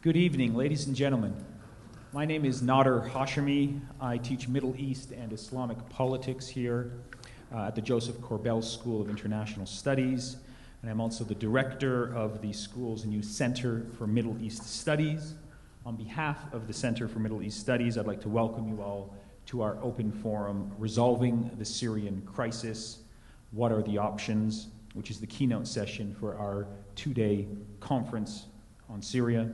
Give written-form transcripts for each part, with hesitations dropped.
Good evening, ladies and gentlemen. My name is Nader Hashemi. I teach Middle East and Islamic politics here at the Joseph Corbell School of International Studies, and I'm also the director of the school's new Center for Middle East Studies. On behalf of the Center for Middle East Studies, I'd like to welcome you all to our open forum, Resolving the Syrian Crisis, What Are the Options?, which is the keynote session for our two-day conference on Syria.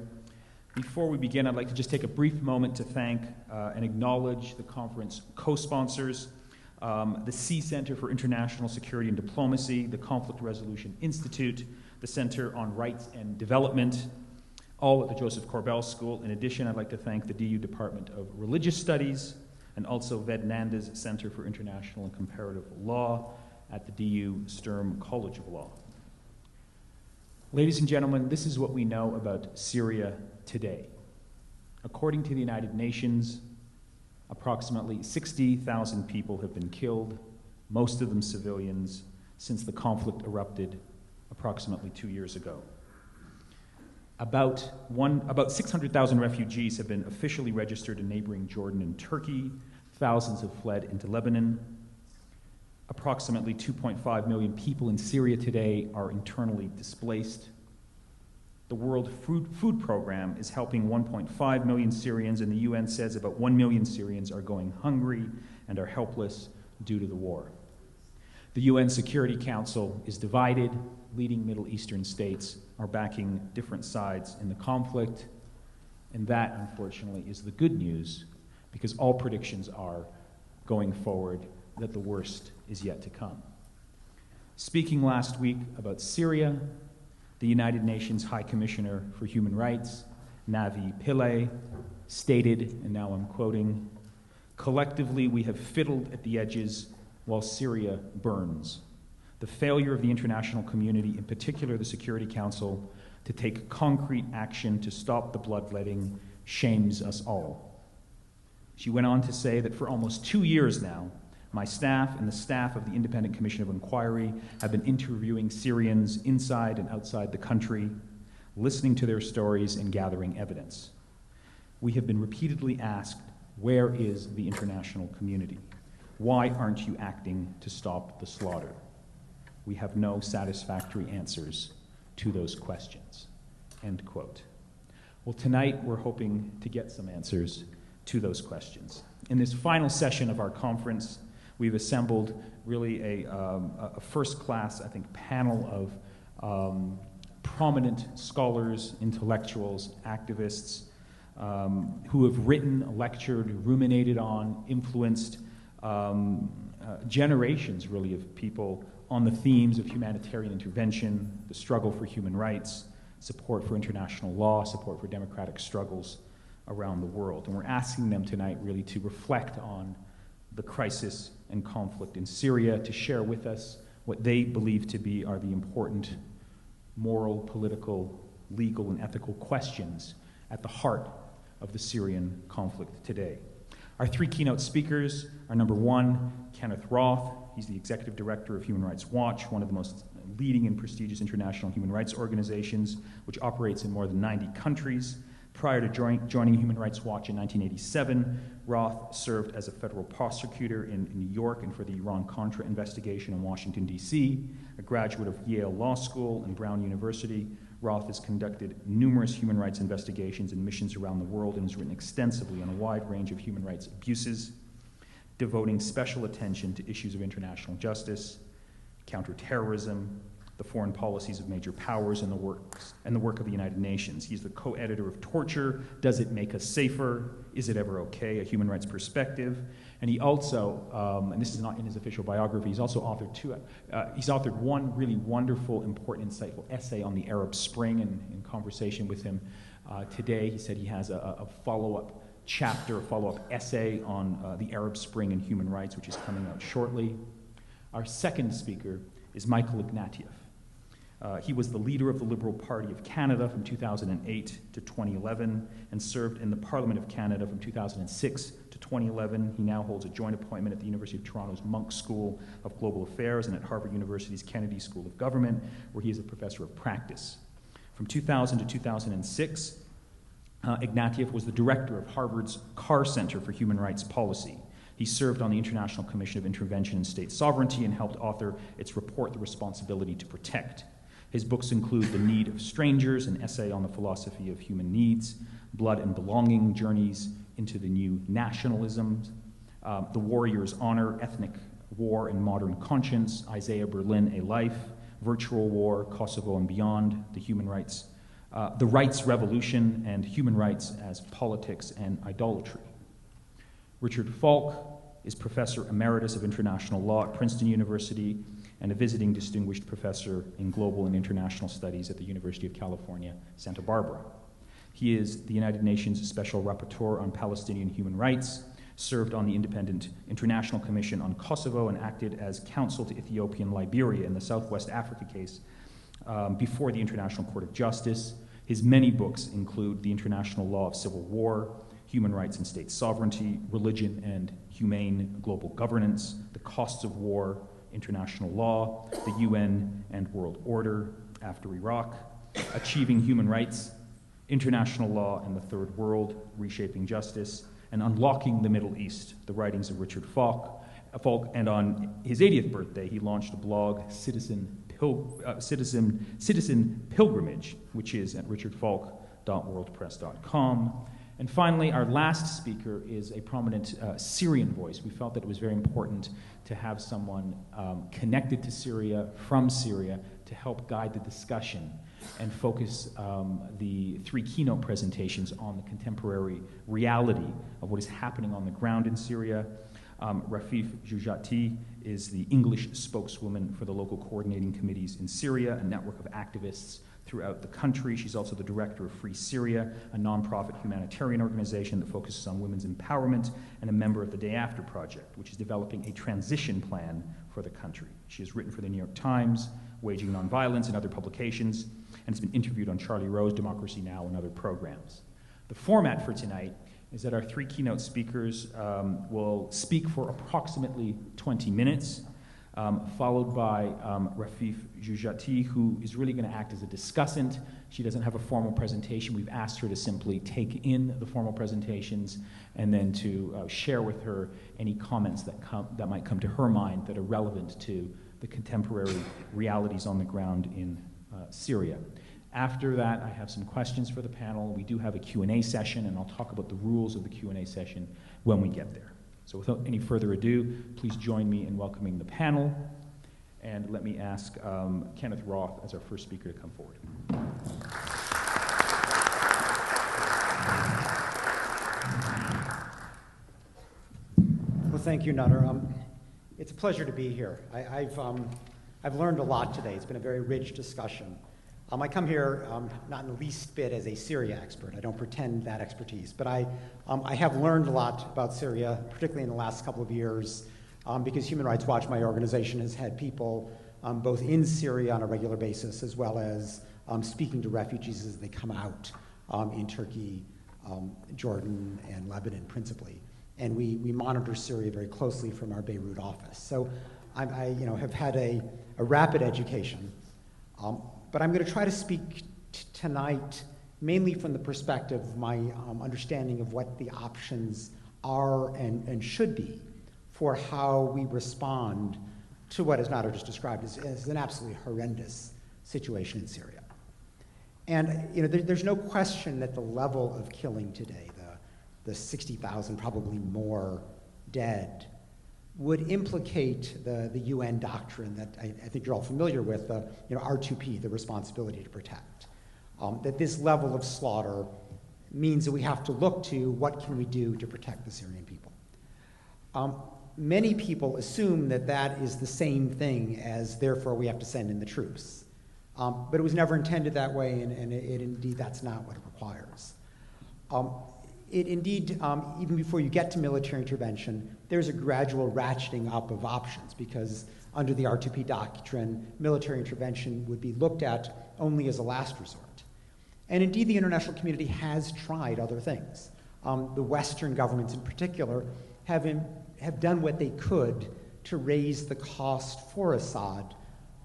Before we begin, I'd like to just take a brief moment to thank and acknowledge the conference co-sponsors, the C Center for International Security and Diplomacy, the Conflict Resolution Institute, the Center on Rights and Development, all at the Joseph Corbell School. In addition, I'd like to thank the DU Department of Religious Studies and also Vednanda's Center for International and Comparative Law at the DU Sturm College of Law. Ladies and gentlemen, this is what we know about Syria today. According to the United Nations, approximately 60,000 people have been killed, most of them civilians, since the conflict erupted approximately 2 years ago. About 600,000 refugees have been officially registered in neighboring Jordan and Turkey. Thousands have fled into Lebanon. Approximately 2.5 million people in Syria today are internally displaced. The World Food Program is helping 1.5 million Syrians, and the UN says about 1 million Syrians are going hungry and are helpless due to the war. The UN Security Council is divided. Leading Middle Eastern states are backing different sides in the conflict, and that, unfortunately, is the good news, because all predictions are, going forward, that the worst is yet to come. Speaking last week about Syria, the United Nations High Commissioner for Human Rights, Navi Pillay, stated, and now I'm quoting, "Collectively, we have fiddled at the edges while Syria burns. The failure of the international community, in particular the Security Council, to take concrete action to stop the bloodletting shames us all." She went on to say that for almost 2 years now, my staff and the staff of the Independent Commission of Inquiry have been interviewing Syrians inside and outside the country, listening to their stories and gathering evidence. We have been repeatedly asked, where is the international community? Why aren't you acting to stop the slaughter? We have no satisfactory answers to those questions. End quote. Well, tonight we're hoping to get some answers to those questions. In this final session of our conference, we've assembled really a first-class, I think, panel of prominent scholars, intellectuals, activists who have written, lectured, ruminated on, influenced generations, really, of people on the themes of humanitarian intervention, the struggle for human rights, support for international law, support for democratic struggles around the world. And we're asking them tonight really to reflect on the crisis and conflict in Syria, to share with us what they believe to be are the important moral, political, legal, and ethical questions at the heart of the Syrian conflict today. Our three keynote speakers are number one, Kenneth Roth. He's the executive director of Human Rights Watch, one of the most leading and prestigious international human rights organizations, which operates in more than 90 countries. Prior to joining Human Rights Watch in 1987, Roth served as a federal prosecutor in New York and for the Iran-Contra investigation in Washington, D.C. A graduate of Yale Law School and Brown University, Roth has conducted numerous human rights investigations and missions around the world and has written extensively on a wide range of human rights abuses, devoting special attention to issues of international justice, counterterrorism, the foreign policies of major powers, and the work of the United Nations. He's the co-editor of Torture, Does It Make Us Safer? Is It Ever Okay? A Human Rights Perspective. And he also, and this is not in his official biography, he's also authored one really wonderful, important, insightful essay on the Arab Spring. And in conversation with him today, he said he has a follow-up chapter, a follow-up essay on the Arab Spring and human rights, which is coming out shortly. Our second speaker is Michael Ignatieff. He was the leader of the Liberal Party of Canada from 2008 to 2011 and served in the Parliament of Canada from 2006 to 2011. He now holds a joint appointment at the University of Toronto's Monk School of Global Affairs and at Harvard University's Kennedy School of Government, where he is a professor of practice. From 2000 to 2006, Ignatieff was the director of Harvard's Carr Center for Human Rights Policy. He served on the International Commission of Intervention in State Sovereignty and helped author its report, The Responsibility to Protect. His books include The Need of Strangers, an essay on the philosophy of human needs, Blood and Belonging, Journeys into the New Nationalisms, The Warrior's Honor, Ethnic War and Modern Conscience, Isaiah Berlin, A Life, Virtual War, Kosovo and Beyond, The Rights Revolution, and Human Rights as Politics and Idolatry. Richard Falk is Professor Emeritus of International Law at Princeton University and a visiting distinguished professor in Global and International Studies at the University of California, Santa Barbara. He is the United Nations Special Rapporteur on Palestinian Human Rights, served on the Independent International Commission on Kosovo, and acted as counsel to Ethiopia and Liberia in the Southwest Africa case before the International Court of Justice. His many books include The International Law of Civil War, Human Rights and State Sovereignty, Religion and Humane Global Governance, The Costs of War, International Law, the UN and World Order after Iraq, Achieving Human Rights, International Law and the Third World, Reshaping Justice, and Unlocking the Middle East, the writings of Richard Falk. And on his 80th birthday, he launched a blog, Citizen Pilgrimage, which is at richardfalk.worldpress.com. And finally, our last speaker is a prominent Syrian voice. We felt that it was very important to have someone connected to Syria, from Syria, to help guide the discussion and focus the three keynote presentations on the contemporary reality of what is happening on the ground in Syria. Rafi Jajati is the English spokeswoman for the local coordinating committees in Syria, a network of activists throughout the country. She's also the director of Free Syria, a nonprofit humanitarian organization that focuses on women's empowerment, and a member of the Day After Project, which is developing a transition plan for the country. She has written for the New York Times, Waging Nonviolence, and other publications, and has been interviewed on Charlie Rose, Democracy Now!, and other programs. The format for tonight is that our three keynote speakers will speak for approximately 20 minutes, followed by Rafi Jajati, who is really going to act as a discussant. She doesn't have a formal presentation. We've asked her to simply take in the formal presentations and then to share with her any comments that might come to her mind that are relevant to the contemporary realities on the ground in Syria. After that, I have some questions for the panel. We do have a Q&A session, and I'll talk about the rules of the Q&A session when we get there. So without any further ado, please join me in welcoming the panel. And let me ask Kenneth Roth as our first speaker to come forward. Well, thank you, Nutter. It's a pleasure to be here. I've learned a lot today. It's been a very rich discussion. I come here not in the least bit as a Syria expert. I don't pretend that expertise, but I have learned a lot about Syria, particularly in the last couple of years, because Human Rights Watch, my organization, has had people both in Syria on a regular basis, as well as speaking to refugees as they come out in Turkey, Jordan, and Lebanon, principally. And we monitor Syria very closely from our Beirut office. So I have had a rapid education. But I'm going to try to speak tonight mainly from the perspective of my understanding of what the options are and should be for how we respond to what is not just described as an absolutely horrendous situation in Syria. And there's no question that the level of killing today, the 60,000, probably more dead, would implicate the UN doctrine that I think you're all familiar with, R2P, the responsibility to protect. That this level of slaughter means that we have to look to what can we do to protect the Syrian people. Many people assume that that is the same thing as therefore we have to send in the troops. But it was never intended that way, and indeed that's not what it requires. Even before you get to military intervention, there's a gradual ratcheting up of options, because under the R2P doctrine, military intervention would be looked at only as a last resort. And indeed, the international community has tried other things. The Western governments in particular have done what they could to raise the cost for Assad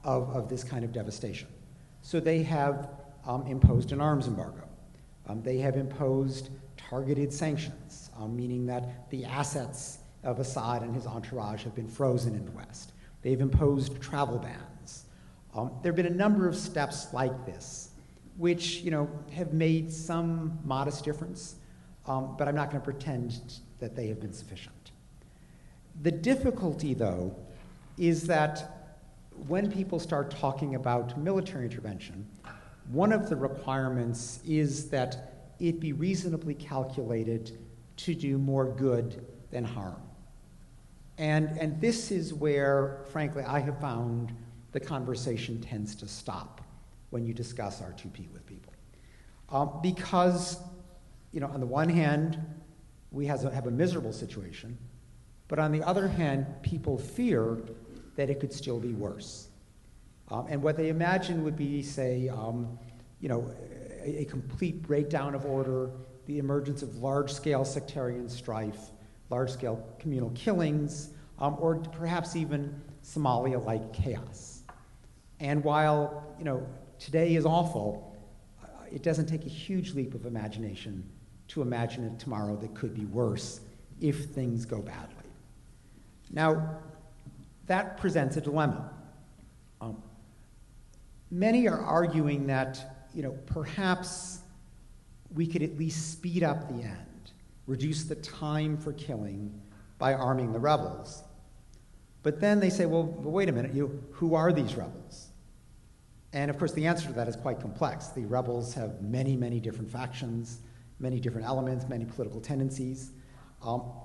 of this kind of devastation. So they have imposed an arms embargo. They have imposed targeted sanctions, meaning that the assets of Assad and his entourage have been frozen in the West. They've imposed travel bans. There have been a number of steps like this, which have made some modest difference, but I'm not going to pretend that they have been sufficient. The difficulty, though, is that when people start talking about military intervention, one of the requirements is that it be reasonably calculated to do more good than harm. And this is where, frankly, I have found the conversation tends to stop when you discuss R2P with people. Because, on the one hand, we have a miserable situation, but on the other hand, people fear that it could still be worse. And what they imagine would be, say, a complete breakdown of order, the emergence of large-scale sectarian strife, large-scale communal killings, or perhaps even Somalia-like chaos. And while, today is awful, it doesn't take a huge leap of imagination to imagine a tomorrow that could be worse if things go badly. Now, that presents a dilemma. Many are arguing that, perhaps we could at least speed up the end, reduce the time for killing by arming the rebels. But then they say, well, wait a minute, who are these rebels? And of course, the answer to that is quite complex. The rebels have many, many different factions, many different elements, many political tendencies,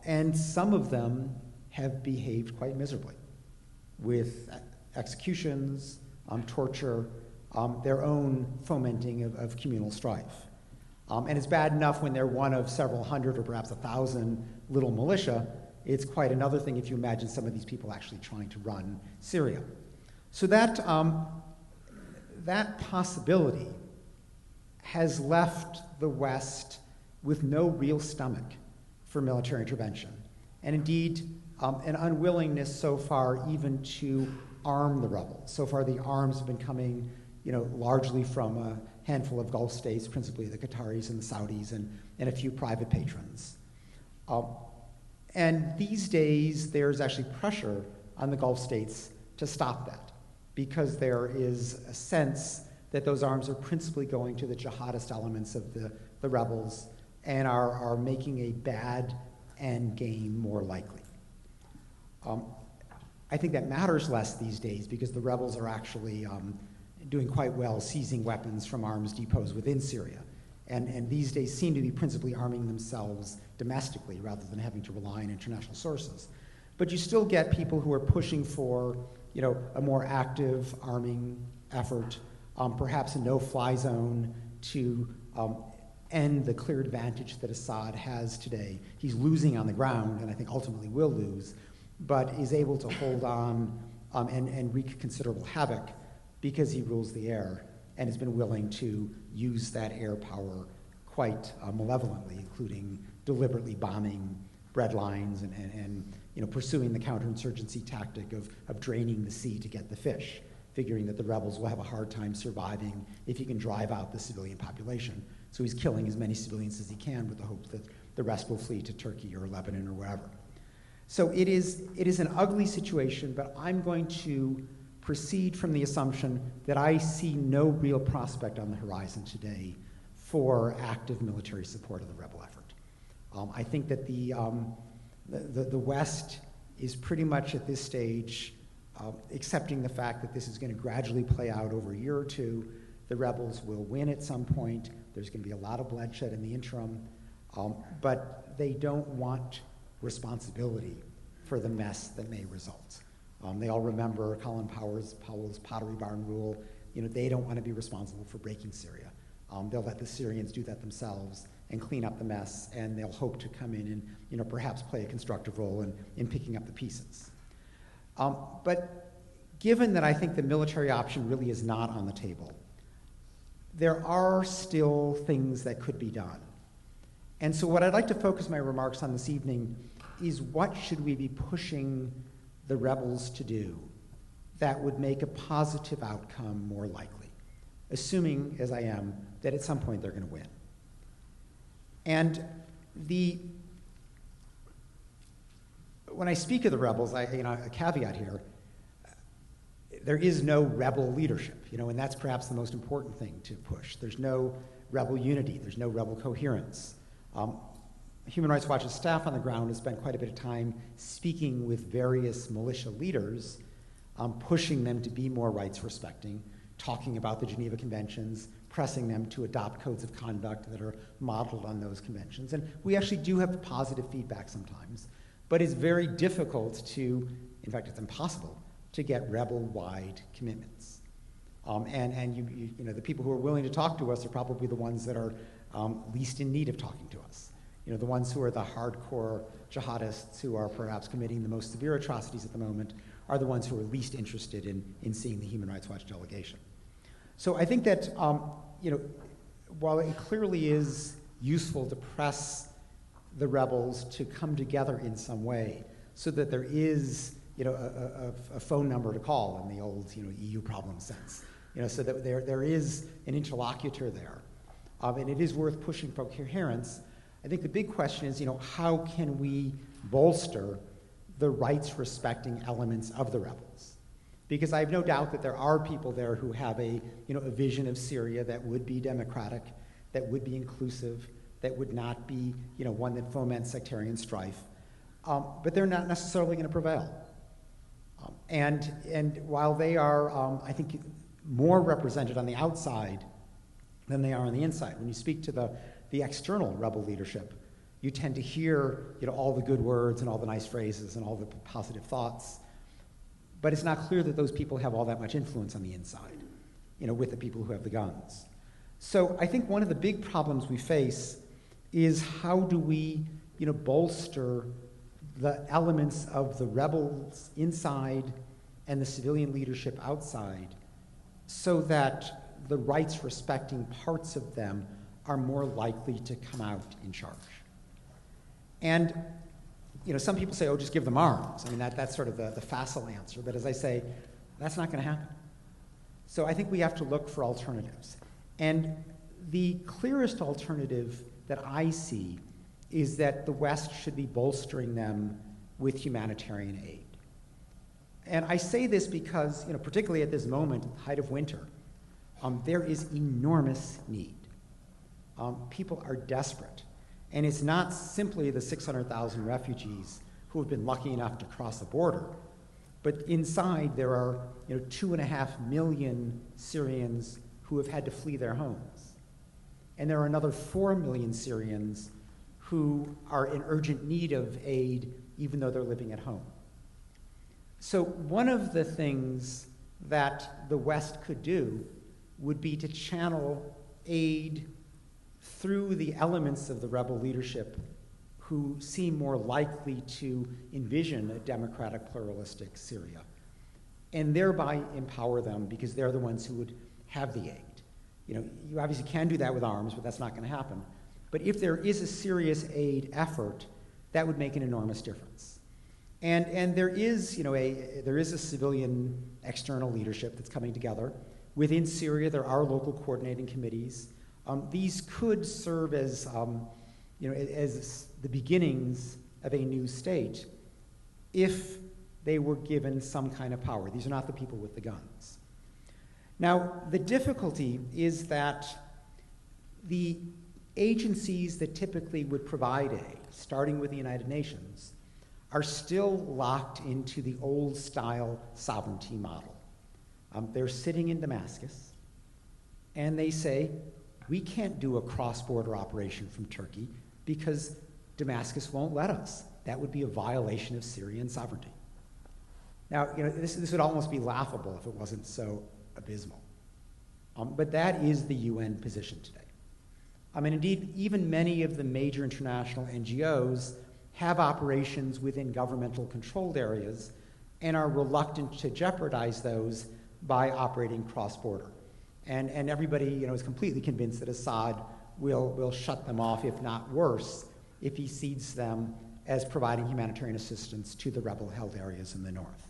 and some of them have behaved quite miserably with executions, torture, their own fomenting of communal strife. And it's bad enough when they're one of several hundred or perhaps 1,000 little militia. It's quite another thing if you imagine some of these people actually trying to run Syria. So that possibility has left the West with no real stomach for military intervention, and indeed an unwillingness so far even to arm the rebels. So far the arms have been coming largely from a handful of Gulf states, principally the Qataris and the Saudis and a few private patrons. And these days, there's actually pressure on the Gulf states to stop that, because there is a sense that those arms are principally going to the jihadist elements of the rebels and are making a bad end game more likely. I think that matters less these days because the rebels are actually doing quite well seizing weapons from arms depots within Syria. And these days seem to be principally arming themselves domestically rather than having to rely on international sources. But you still get people who are pushing for a more active arming effort, perhaps a no-fly zone to end the clear advantage that Assad has today. He's losing on the ground, and I think ultimately will lose, but is able to hold on and wreak considerable havoc because he rules the air and has been willing to use that air power quite malevolently, including deliberately bombing bread lines and pursuing the counterinsurgency tactic of draining the sea to get the fish, figuring that the rebels will have a hard time surviving if he can drive out the civilian population. So he's killing as many civilians as he can with the hope that the rest will flee to Turkey or Lebanon or wherever. So it is an ugly situation, but I'm going to proceed from the assumption that I see no real prospect on the horizon today for active military support of the rebel effort. I think that the West is pretty much at this stage accepting the fact that this is going to gradually play out over a year or two. The rebels will win at some point. There's going to be a lot of bloodshed in the interim, but they don't want responsibility for the mess that may result. They all remember Colin Powell's Pottery Barn rule. They don't want to be responsible for breaking Syria. They'll let the Syrians do that themselves and clean up the mess, and they'll hope to come in and perhaps play a constructive role in picking up the pieces. But given that I think the military option really is not on the table, there are still things that could be done. And so what I'd like to focus my remarks on this evening is what should we be pushing the rebels to do that would make a positive outcome more likely, assuming, as I am, that at some point they're going to win. And when I speak of the rebels, a caveat here, there is no rebel leadership, and that's perhaps the most important thing to push. There's no rebel unity. There's no rebel coherence. Human Rights Watch's staff on the ground has spent quite a bit of time speaking with various militia leaders, pushing them to be more rights-respecting, talking about the Geneva Conventions, pressing them to adopt codes of conduct that are modeled on those conventions. And we actually do have positive feedback sometimes, but it's very difficult to, in fact, it's impossible to get rebel-wide commitments. The people who are willing to talk to us are probably the ones that are least in need of talking to us. The ones who are the hardcore jihadists who are perhaps committing the most severe atrocities at the moment are the ones who are least interested in seeing the Human Rights Watch delegation. So I think that, while it clearly is useful to press the rebels to come together in some way so that there is, a phone number to call in the old, EU problem sense, so that there is an interlocutor there. And it is worth pushing for coherence. I think the big question is, how can we bolster the rights-respecting elements of the rebels? Because I have no doubt that there are people there who have a vision of Syria that would be democratic, that would be inclusive, that would not be, one that foments sectarian strife. But they're not necessarily going to prevail. And while they are, I think, more represented on the outside than they are on the inside, when you speak to the external rebel leadership, you tend to hear all the good words and all the nice phrases and all the positive thoughts, but it's not clear that those people have all that much influence on the inside, with the people who have the guns. So I think one of the big problems we face is how do we bolster the elements of the rebels inside and the civilian leadership outside so that the rights-respecting parts of them are more likely to come out in charge. And some people say, oh, just give them arms. I mean, that's sort of the facile answer. But as I say, that's not going to happen. So I think we have to look for alternatives. And the clearest alternative that I see is that the West should be bolstering them with humanitarian aid. And I say this because, particularly at this moment, height of winter, there is enormous need. People are desperate. And it's not simply the 600,000 refugees who have been lucky enough to cross the border, but inside there are 2.5 million Syrians who have had to flee their homes. And there are another 4 million Syrians who are in urgent need of aid even though they're living at home. So one of the things that the West could do would be to channel aid through the elements of the rebel leadership who seem more likely to envision a democratic, pluralistic Syria, and thereby empower them because they're the ones who would have the aid. You obviously can do that with arms, but that's not going to happen. But if there is a serious aid effort, that would make an enormous difference. And there is, there is a civilian external leadership that's coming together. Within Syria, there are local coordinating committees. These could serve as, as the beginnings of a new state if they were given some kind of power. These are not the people with the guns. Now, the difficulty is that the agencies that typically would provide aid, starting with the United Nations, are still locked into the old-style sovereignty model. They're sitting in Damascus, and they say, we can't do a cross-border operation from Turkey because Damascus won't let us. That would be a violation of Syrian sovereignty. Now, this would almost be laughable if it wasn't so abysmal. But that is the UN position today. Indeed, even many of the major international NGOs have operations within governmental controlled areas and are reluctant to jeopardize those by operating cross-border. And everybody is completely convinced that Assad will shut them off, if not worse, if he sees them as providing humanitarian assistance to the rebel-held areas in the north.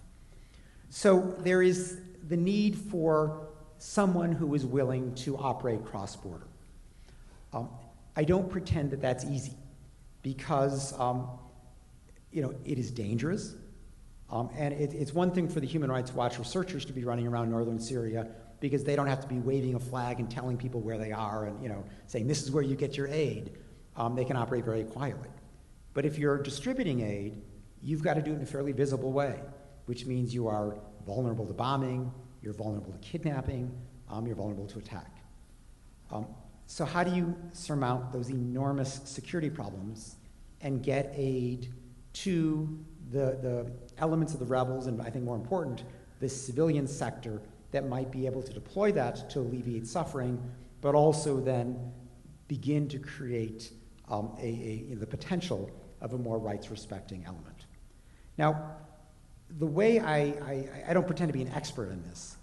So there is the need for someone who is willing to operate cross-border. I don't pretend that that's easy because it is dangerous. And it's one thing for the Human Rights Watch researchers to be running around northern Syria because they don't have to be waving a flag and telling people where they are and saying this is where you get your aid. They can operate very quietly. But if you're distributing aid, you've got to do it in a fairly visible way, which means you are vulnerable to bombing, you're vulnerable to kidnapping, you're vulnerable to attack. So how do you surmount those enormous security problems and get aid to the elements of the rebels, and I think more important, the civilian sector that might be able to deploy that to alleviate suffering, but also then begin to create the potential of a more rights-respecting element. Now, the way I don't pretend to be an expert in this,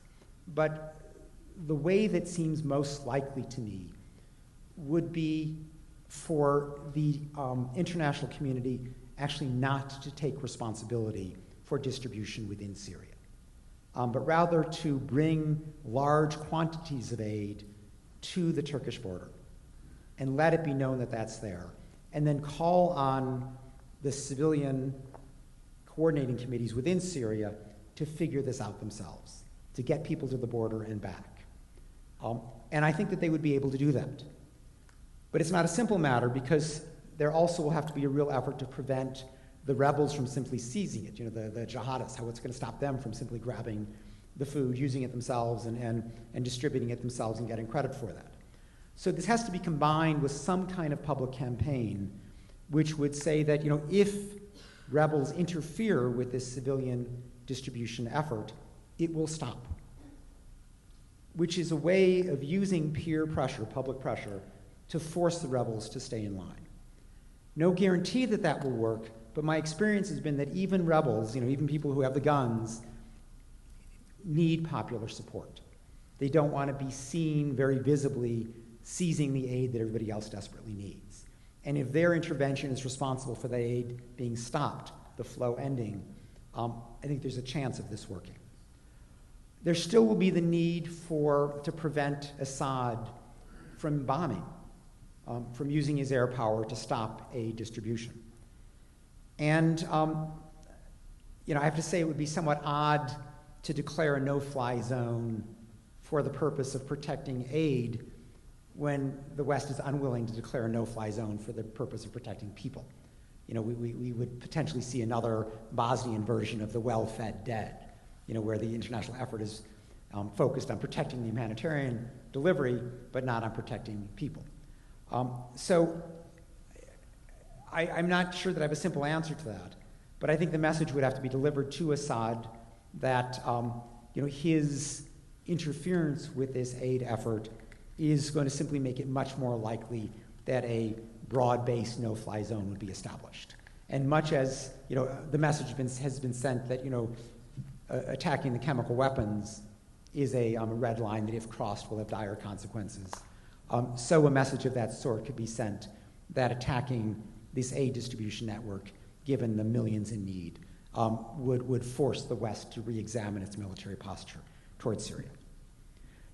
but the way that seems most likely to me would be for the international community actually not to take responsibility for distribution within Syria, but rather to bring large quantities of aid to the Turkish border and let it be known that that's there, and then call on the civilian coordinating committees within Syria to figure this out themselves, to get people to the border and back. And I think that they would be able to do that. But it's not a simple matter because there also will have to be a real effort to prevent the rebels from simply seizing it, the jihadists, how it's going to stop them from simply grabbing the food, using it themselves, and distributing it themselves and getting credit for that. So this has to be combined with some kind of public campaign which would say that if rebels interfere with this civilian distribution effort, it will stop, which is a way of using peer pressure, public pressure, to force the rebels to stay in line. No guarantee that that will work, but my experience has been that even rebels, even people who have the guns, need popular support. They don't want to be seen very visibly seizing the aid that everybody else desperately needs. And if their intervention is responsible for the aid being stopped, the flow ending, I think there's a chance of this working. There still will be the need to prevent Assad from bombing, from using his air power to stop aid distribution. And I have to say it would be somewhat odd to declare a no-fly zone for the purpose of protecting aid when the West is unwilling to declare a no-fly zone for the purpose of protecting people. We would potentially see another Bosnian version of the well-fed dead, where the international effort is focused on protecting the humanitarian delivery, but not on protecting people. So I'm not sure that I have a simple answer to that, but I think the message would have to be delivered to Assad that his interference with this aid effort is going to simply make it much more likely that a broad-based no-fly zone would be established. And much as the message has been sent that attacking the chemical weapons is a red line that if crossed will have dire consequences, so a message of that sort could be sent that attacking this aid distribution network, given the millions in need, would force the West to re-examine its military posture towards Syria.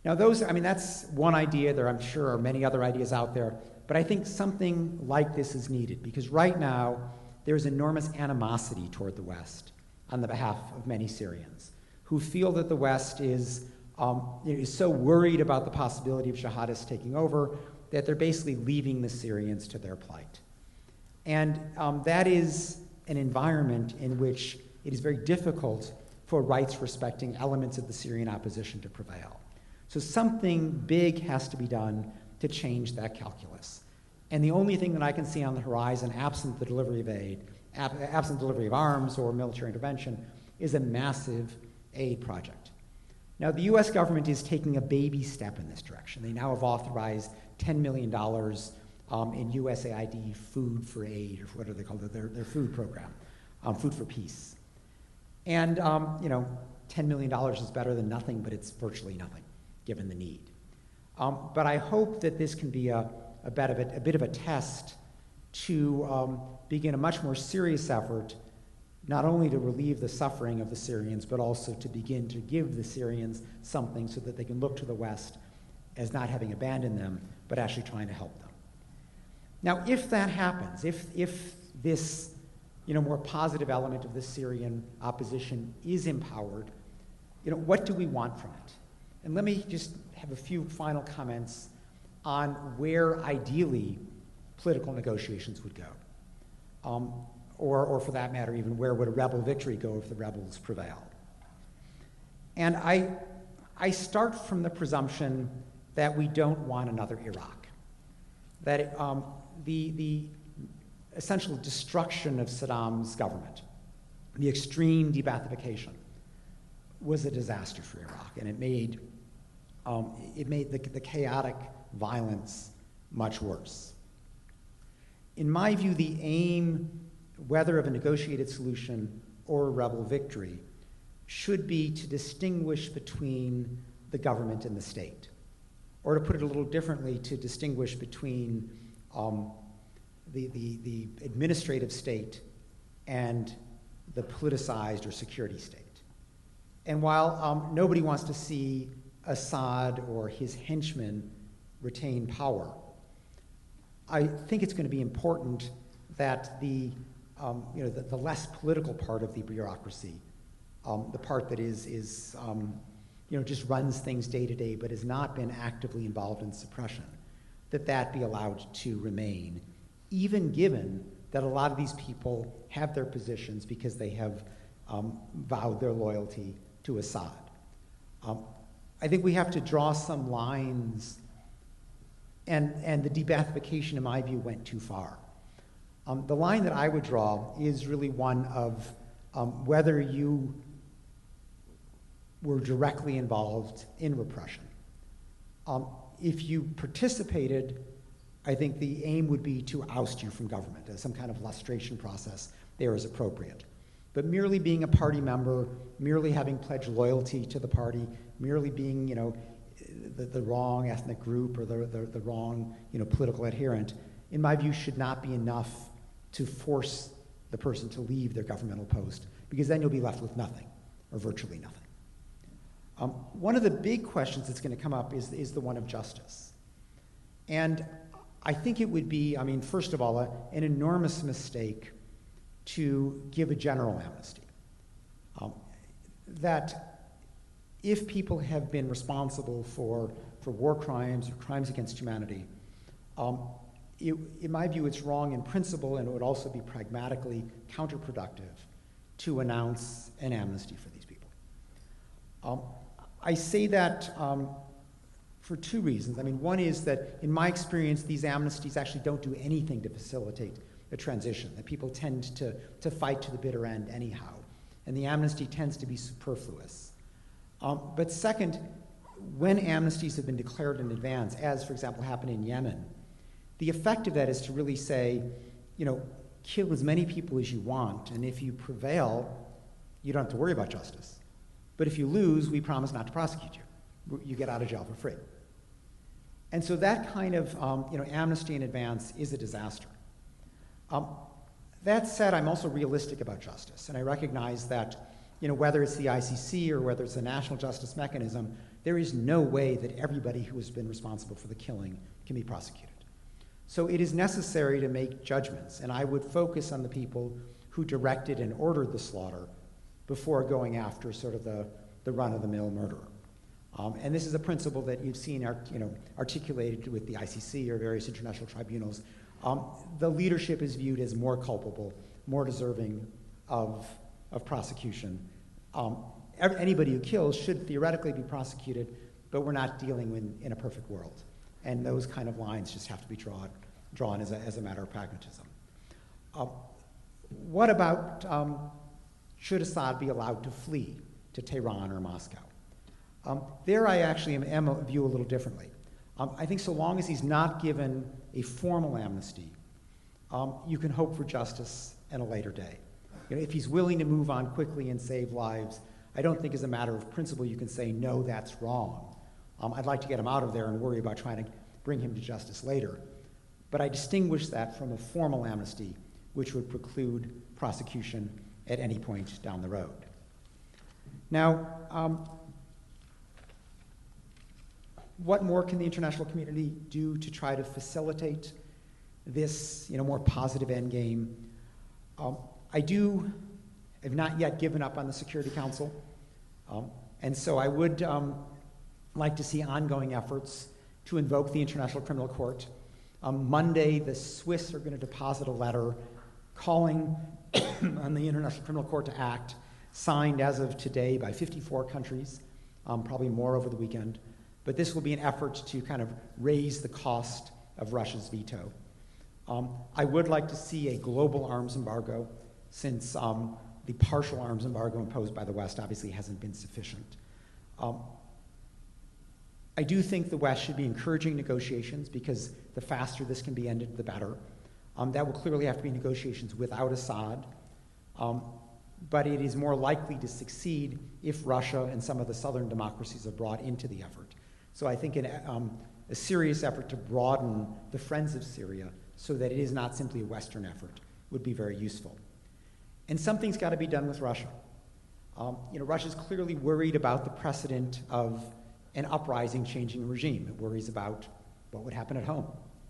Now that's one idea. There, I'm sure, are many other ideas out there, but I think something like this is needed because right now there's enormous animosity toward the West on the behalf of many Syrians who feel that the West is so worried about the possibility of jihadists taking over that they're basically leaving the Syrians to their plight. And that is an environment in which it is very difficult for rights-respecting elements of the Syrian opposition to prevail. So something big has to be done to change that calculus. And the only thing that I can see on the horizon, absent the delivery of aid, absent delivery of arms or military intervention, is a massive aid project. Now, the US government is taking a baby step in this direction. They now have authorized $10 million in USAID Food for Aid, or what do they call it, their food program, Food for Peace. And, $10 million is better than nothing, but it's virtually nothing, given the need. But I hope that this can be a bit of a test to begin a much more serious effort, not only to relieve the suffering of the Syrians, but also to begin to give the Syrians something so that they can look to the West as not having abandoned them, but actually trying to help them. Now, if that happens, if this more positive element of the Syrian opposition is empowered, what do we want from it? And let me just have a few final comments on where ideally political negotiations would go. Or for that matter, even where would a rebel victory go if the rebels prevail? And I start from the presumption that we don't want another Iraq, that the essential destruction of Saddam's government, the extreme de-Baathification, was a disaster for Iraq, and it made the chaotic violence much worse. In my view, the aim, whether of a negotiated solution or a rebel victory, should be to distinguish between the government and the state. Or to put it a little differently, to distinguish between the administrative state and the politicized or security state. And while nobody wants to see Assad or his henchmen retain power, I think it's going to be important that the less political part of the bureaucracy, the part that is just runs things day to day but has not been actively involved in suppression, that be allowed to remain, even given that a lot of these people have their positions because they have vowed their loyalty to Assad. I think we have to draw some lines, and the de-Baathification, in my view, went too far. The line that I would draw is really one of whether you were directly involved in repression. If you participated, I think the aim would be to oust you from government. Some kind of lustration process there is appropriate. But merely being a party member, merely having pledged loyalty to the party, merely being, the wrong ethnic group or the wrong, political adherent, in my view, should not be enough to force the person to leave their governmental post, because then you'll be left with nothing, or virtually nothing. One of the big questions that's going to come up is the one of justice. And I think it would be, first of all, an enormous mistake to give a general amnesty. That if people have been responsible for war crimes or crimes against humanity, in my view, it's wrong in principle, and it would also be pragmatically counterproductive to announce an amnesty for these people. I say that for two reasons. One is that, in my experience, these amnesties actually don't do anything to facilitate the transition, that people tend to fight to the bitter end anyhow, and the amnesty tends to be superfluous. But second, when amnesties have been declared in advance, as, for example, happened in Yemen, the effect of that is to really say, kill as many people as you want, and if you prevail, you don't have to worry about justice. But if you lose, we promise not to prosecute you. You get out of jail for free. And so that kind of amnesty in advance is a disaster. That said, I'm also realistic about justice, and I recognize that whether it's the ICC or whether it's the national justice mechanism, there is no way that everybody who has been responsible for the killing can be prosecuted. So it is necessary to make judgments, and I would focus on the people who directed and ordered the slaughter before going after sort of the run-of-the-mill murderer. And this is a principle that you've seen articulated with the ICC or various international tribunals. The leadership is viewed as more culpable, more deserving of prosecution. Anybody who kills should theoretically be prosecuted, but we're not dealing in a perfect world. And those kind of lines just have to be drawn as a matter of pragmatism. What about, should Assad be allowed to flee to Tehran or Moscow? There I actually view a little differently. I think so long as he's not given a formal amnesty, you can hope for justice at a later day. If he's willing to move on quickly and save lives, I don't think as a matter of principle you can say, no, that's wrong. I'd like to get him out of there and worry about trying to bring him to justice later. But I distinguish that from a formal amnesty, which would preclude prosecution at any point down the road. Now, what more can the international community do to try to facilitate this more positive endgame. I have not yet given up on the Security Council, and so I would like to see ongoing efforts to invoke the International Criminal Court. Monday, the Swiss are going to deposit a letter calling on the International Criminal Court to act, signed as of today by 54 countries, probably more over the weekend. But this will be an effort to kind of raise the cost of Russia's veto. I would like to see a global arms embargo, since the partial arms embargo imposed by the West obviously hasn't been sufficient. I do think the West should be encouraging negotiations, because the faster this can be ended, the better. That will clearly have to be negotiations without Assad, but it is more likely to succeed if Russia and some of the southern democracies are brought into the effort. So I think a serious effort to broaden the Friends of Syria so that it is not simply a Western effort would be very useful. And something's got to be done with Russia. Russia's clearly worried about the precedent of an uprising changing regime. It worries about what would happen at home,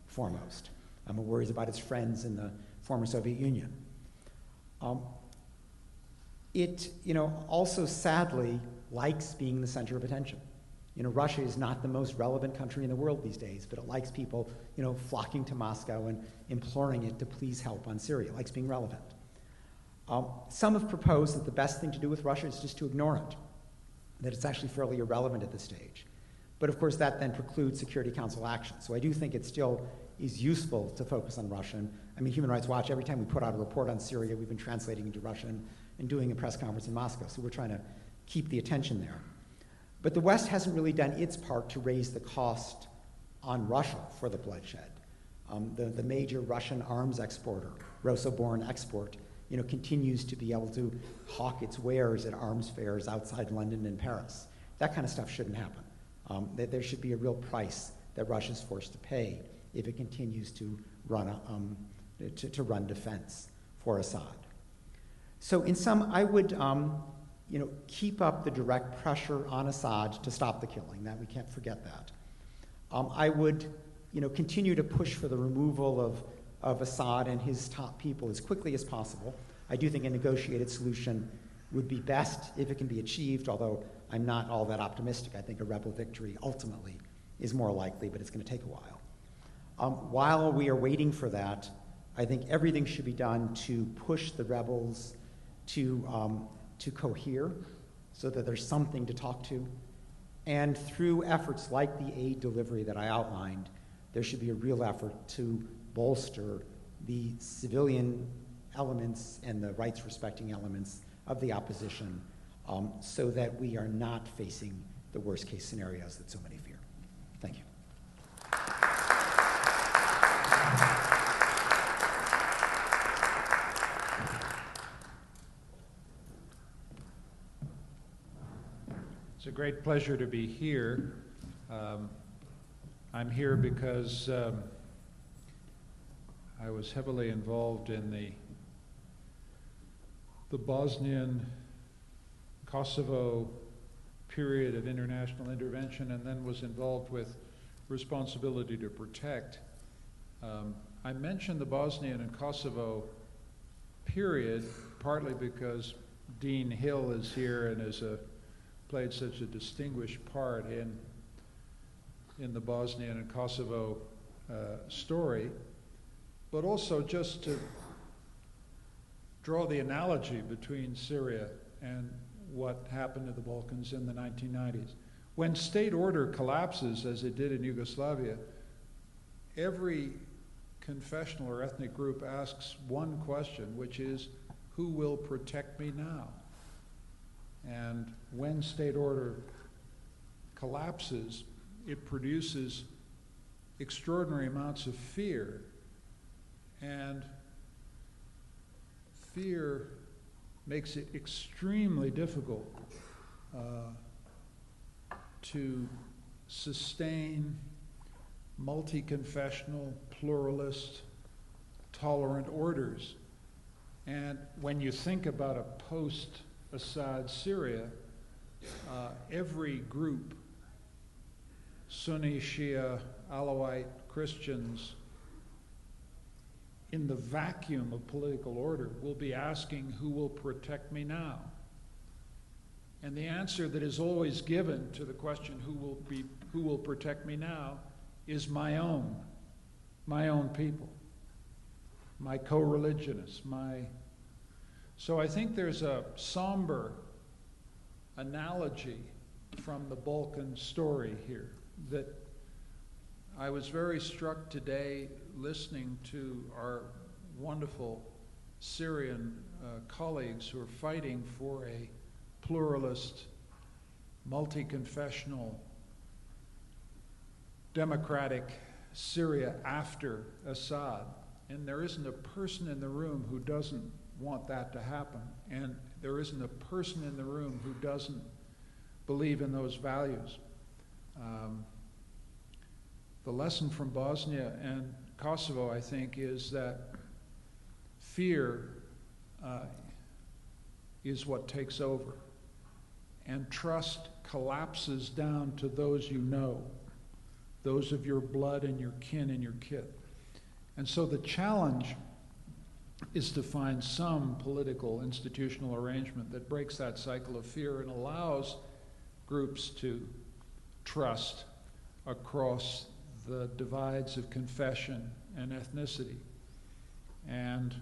foremost. It worries about its friends in the former Soviet Union. It also sadly likes being the center of attention. Russia is not the most relevant country in the world these days, but it likes people, flocking to Moscow and imploring it to please help on Syria. It likes being relevant. Some have proposed that the best thing to do with Russia is just to ignore it, that it's actually fairly irrelevant at this stage. But of course, that then precludes Security Council action. So I do think it still is useful to focus on Russian. Human Rights Watch, every time we put out a report on Syria, we've been translating into Russian and doing a press conference in Moscow. So we're trying to keep the attention there. But the West hasn't really done its part to raise the cost on Russia for the bloodshed. The major Russian arms exporter, Rosoboron Export, continues to be able to hawk its wares at arms fairs outside London and Paris. That kind of stuff shouldn't happen. There should be a real price that Russia's forced to pay if it continues to run defense for Assad. So in sum, I would keep up the direct pressure on Assad to stop the killing. That we can't forget that. I would continue to push for the removal of Assad and his top people as quickly as possible. I do think a negotiated solution would be best if it can be achieved, although I'm not all that optimistic. I think a rebel victory ultimately is more likely, but it's going to take a while. While we are waiting for that, I think everything should be done to push the rebels to cohere so that there's something to talk to. And through efforts like the aid delivery that I outlined, there should be a real effort to bolster the civilian elements and the rights-respecting elements of the opposition so that we are not facing the worst-case scenarios that so many fear. Thank you. It's a great pleasure to be here. I'm here because I was heavily involved in the Bosnian Kosovo period of international intervention, and then was involved with responsibility to protect. I mentioned the Bosnian and Kosovo period partly because Dean Hill is here and has played such a distinguished part in the Bosnian and Kosovo story, but also just to draw the analogy between Syria and what happened to the Balkans in the 1990s. When state order collapses, as it did in Yugoslavia, every confessional or ethnic group asks one question, which is, who will protect me now? And when state order collapses, it produces extraordinary amounts of fear. And fear makes it extremely difficult to sustain multi-confessional, pluralist, tolerant orders. And when you think about a post-Assad Syria, every group, Sunni, Shia, Alawite, Christians, in the vacuum of political order, will be asking, who will protect me now? And the answer that is always given to the question, who will protect me now, is my own people, my co-religionists, So I think there's a somber analogy from the Balkan story here that I was very struck today listening to our wonderful Syrian colleagues who are fighting for a pluralist, multi-confessional, democratic Syria after Assad. And there isn't a person in the room who doesn't want that to happen. And there isn't a person in the room who doesn't believe in those values. The lesson from Bosnia and Kosovo, I think, is that fear is what takes over. And trust collapses down to those you know, those of your blood and your kin and your kith. And so the challenge is to find some political institutional arrangement that breaks that cycle of fear and allows groups to trust across the divides of confession and ethnicity. And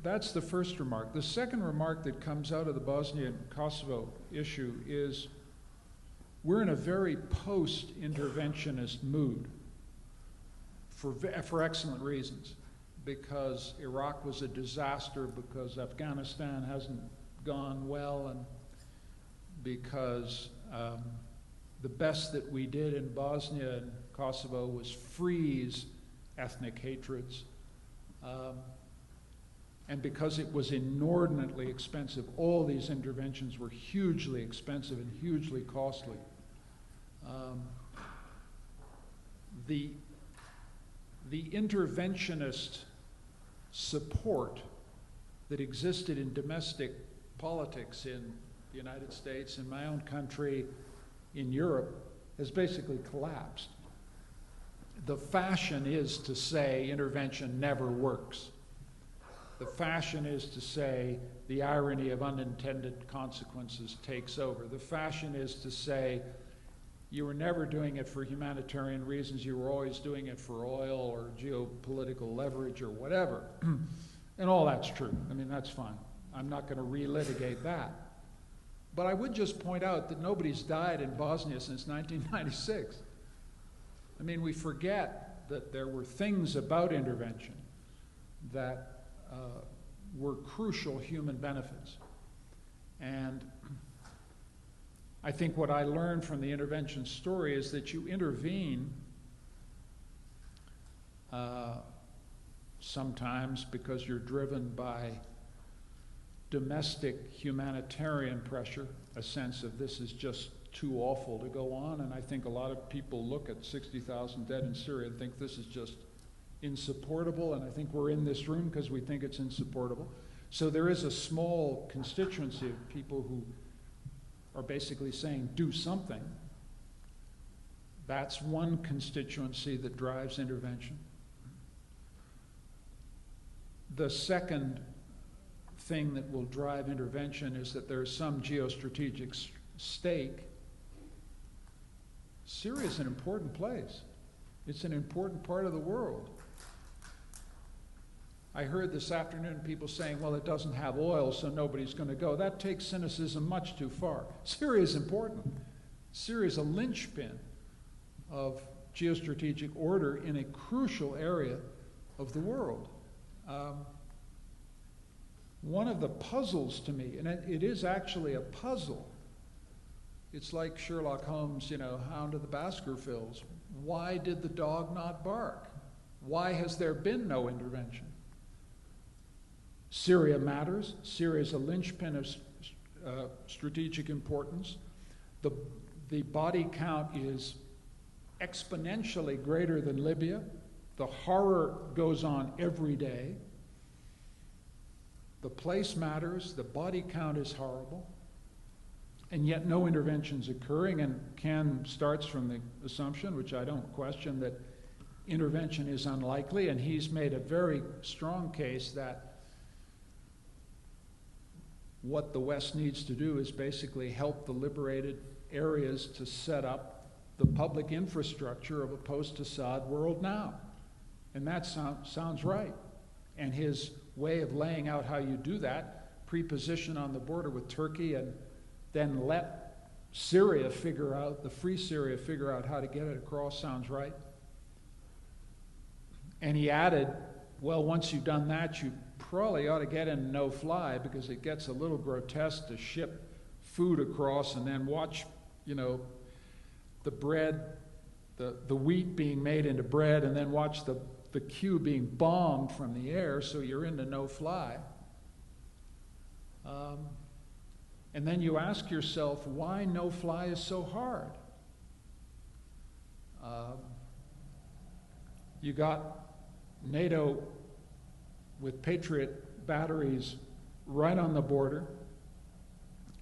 that's the first remark. The second remark that comes out of the Bosnia and Kosovo issue is we're in a very post-interventionist mood for excellent reasons, because Iraq was a disaster, because Afghanistan hasn't gone well, and because the best that we did in Bosnia and Kosovo was freeze ethnic hatreds, and because it was inordinately expensive. All these interventions were hugely expensive and hugely costly. The interventionist support that existed in domestic politics in the United States, in my own country, in Europe, has basically collapsed. The fashion is to say intervention never works. The fashion is to say the irony of unintended consequences takes over. The fashion is to say you were never doing it for humanitarian reasons, you were always doing it for oil or geopolitical leverage or whatever. And all that's true. I mean, that's fine. I'm not going to relitigate that. But I would just point out that nobody's died in Bosnia since 1996. I mean, we forget that there were things about intervention that were crucial human benefits. And I think what I learned from the intervention story is that you intervene sometimes because you're driven by domestic humanitarian pressure, a sense of this is just too awful to go on. And I think a lot of people look at 60,000 dead in Syria and think this is just insupportable, and I think we're in this room because we think it's insupportable. So there is a small constituency of people who are basically saying, do something. That's one constituency that drives intervention. The second thing that will drive intervention is that there's some geostrategic stake. Syria is an important place. It's an important part of the world. I heard this afternoon people saying, well, it doesn't have oil, so nobody's going to go. That takes cynicism much too far. Syria is important. Syria is a linchpin of geostrategic order in a crucial area of the world. One of the puzzles to me, and it is actually a puzzle, it's like Sherlock Holmes, Hound of the Baskervilles. Why did the dog not bark? Why has there been no intervention? Syria matters. Syria is a linchpin of strategic importance. The body count is exponentially greater than Libya. The horror goes on every day. The place matters. The body count is horrible. And yet no intervention's occurring, and Ken starts from the assumption, which I don't question, that intervention is unlikely, and he's made a very strong case that what the West needs to do is basically help the liberated areas to set up the public infrastructure of a post-Assad world now. And that sounds right. And his way of laying out how you do that, pre-position on the border with Turkey and then let Syria figure out, the Free Syria figure out how to get it across, sounds right. And he added, well, once you've done that, you probably ought to get in no-fly, because it gets a little grotesque to ship food across and then watch, you know, the bread, the wheat being made into bread, and then watch the queue being bombed from the air, so you're into no-fly. And then you ask yourself why no-fly is so hard. You got NATO with Patriot batteries right on the border.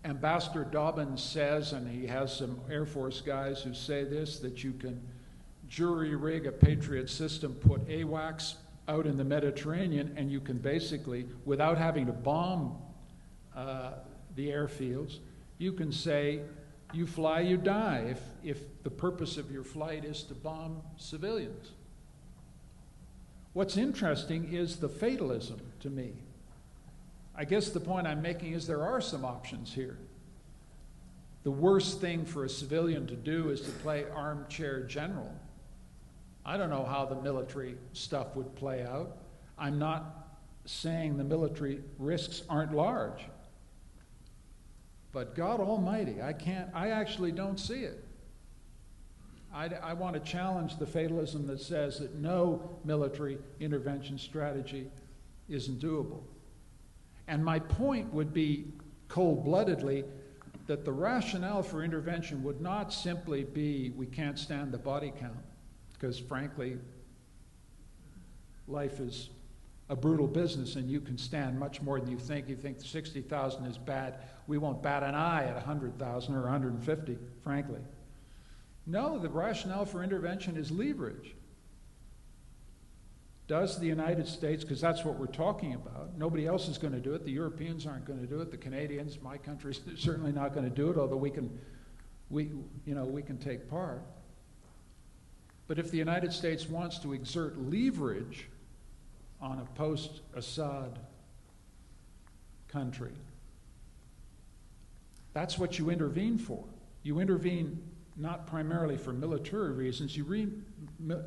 Ambassador Dobbins says, and he has some Air Force guys who say this, that you can jury-rig a Patriot system, put AWACS out in the Mediterranean, and you can basically, without having to bomb the airfields, you can say, you fly, you die, if the purpose of your flight is to bomb civilians. What's interesting is the fatalism to me. I guess the point I'm making is there are some options here. The worst thing for a civilian to do is to play armchair general. I don't know how the military stuff would play out. I'm not saying the military risks aren't large. But God Almighty, I actually don't see it. I want to challenge the fatalism that says that no military intervention strategy isn't doable. And my point would be, cold-bloodedly, that the rationale for intervention would not simply be we can't stand the body count, because frankly, life is a brutal business and you can stand much more than you think. You think 60,000 is bad. We won't bat an eye at 100,000 or 150, frankly. No, the rationale for intervention is leverage. Does the United States, because that's what we're talking about, nobody else is going to do it, the Europeans aren't going to do it, the Canadians, my country's certainly not going to do it, although we can take part. But if the United States wants to exert leverage on a post-Assad country, that's what you intervene for. You intervene not primarily for military reasons, you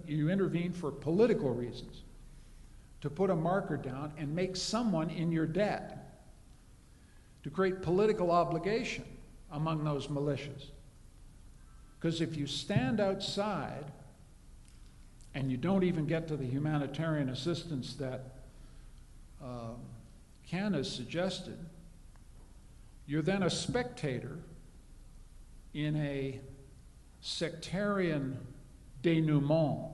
intervene for political reasons, to put a marker down and make someone in your debt, to create political obligation among those militias. Because if you stand outside and you don't even get to the humanitarian assistance that Ken has suggested, you're then a spectator in a sectarian denouement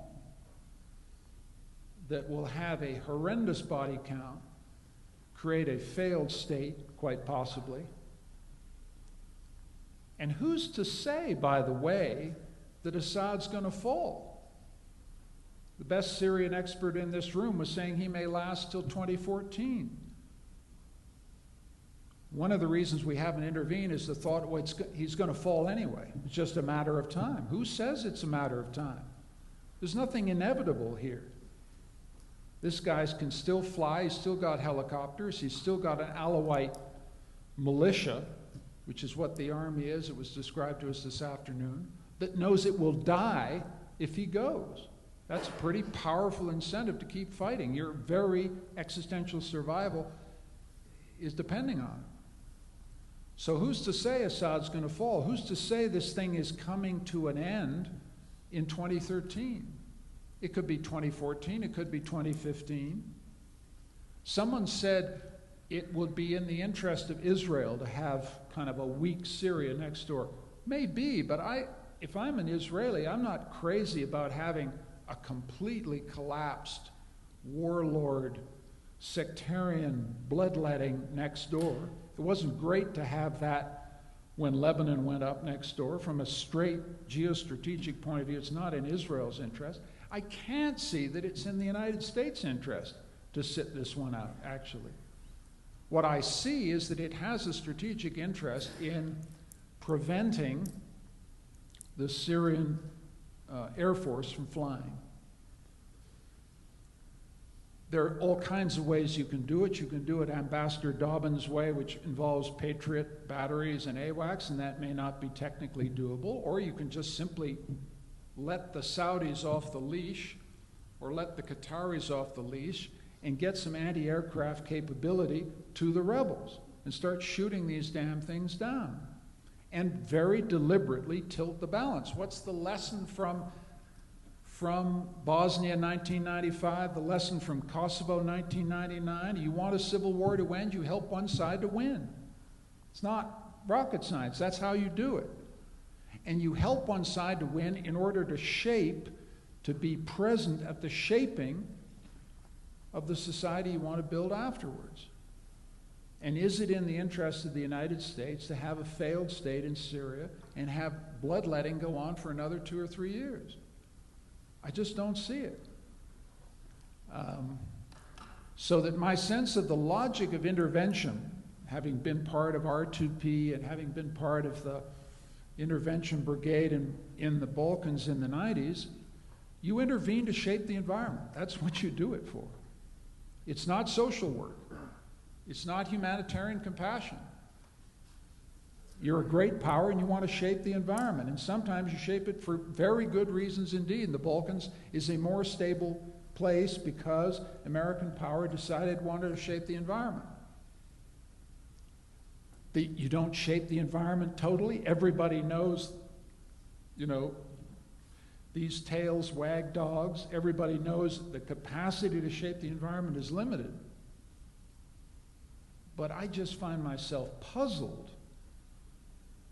that will have a horrendous body count, create a failed state, quite possibly. And who's to say, by the way, that Assad's going to fall? The best Syrian expert in this room was saying he may last till 2014. One of the reasons we haven't intervened is the thought, well, he's going to fall anyway. It's just a matter of time. Who says it's a matter of time? There's nothing inevitable here. This guy can still fly. He's still got helicopters. He's still got an Alawite militia, which is what the army is. It was described to us this afternoon, that knows it will die if he goes. That's a pretty powerful incentive to keep fighting. Your very existential survival is depending on it. So who's to say Assad's going to fall? Who's to say this thing is coming to an end in 2013? It could be 2014, it could be 2015. Someone said it would be in the interest of Israel to have kind of a weak Syria next door. Maybe, but if I'm an Israeli, I'm not crazy about having a completely collapsed warlord, sectarian bloodletting next door. It wasn't great to have that when Lebanon went up next door. From a straight geostrategic point of view, it's not in Israel's interest. I can't see that it's in the United States' interest to sit this one out, actually. What I see is that it has a strategic interest in preventing the Syrian Air Force from flying. There are all kinds of ways you can do it. You can do it Ambassador Dobbin's way, which involves Patriot batteries and AWACS, and that may not be technically doable. Or you can just simply let the Saudis off the leash or let the Qataris off the leash and get some anti-aircraft capability to the rebels and start shooting these damn things down and very deliberately tilt the balance. What's the lesson from Bosnia 1995, the lesson from Kosovo 1999? You want a civil war to end, you help one side to win. It's not rocket science, that's how you do it. And you help one side to win in order to shape, to be present at the shaping of the society you want to build afterwards. And is it in the interest of the United States to have a failed state in Syria and have bloodletting go on for another 2 or 3 years? I just don't see it. So that my sense of the logic of intervention, having been part of R2P and having been part of the intervention brigade in the Balkans in the 90s, you intervene to shape the environment. That's what you do it for. It's not social work. It's not humanitarian compassion. You're a great power and you want to shape the environment. And sometimes you shape it for very good reasons indeed. The Balkans is a more stable place because American power decided it wanted to shape the environment. You don't shape the environment totally. Everybody knows, you know, these tails wag dogs. Everybody knows the capacity to shape the environment is limited. But I just find myself puzzled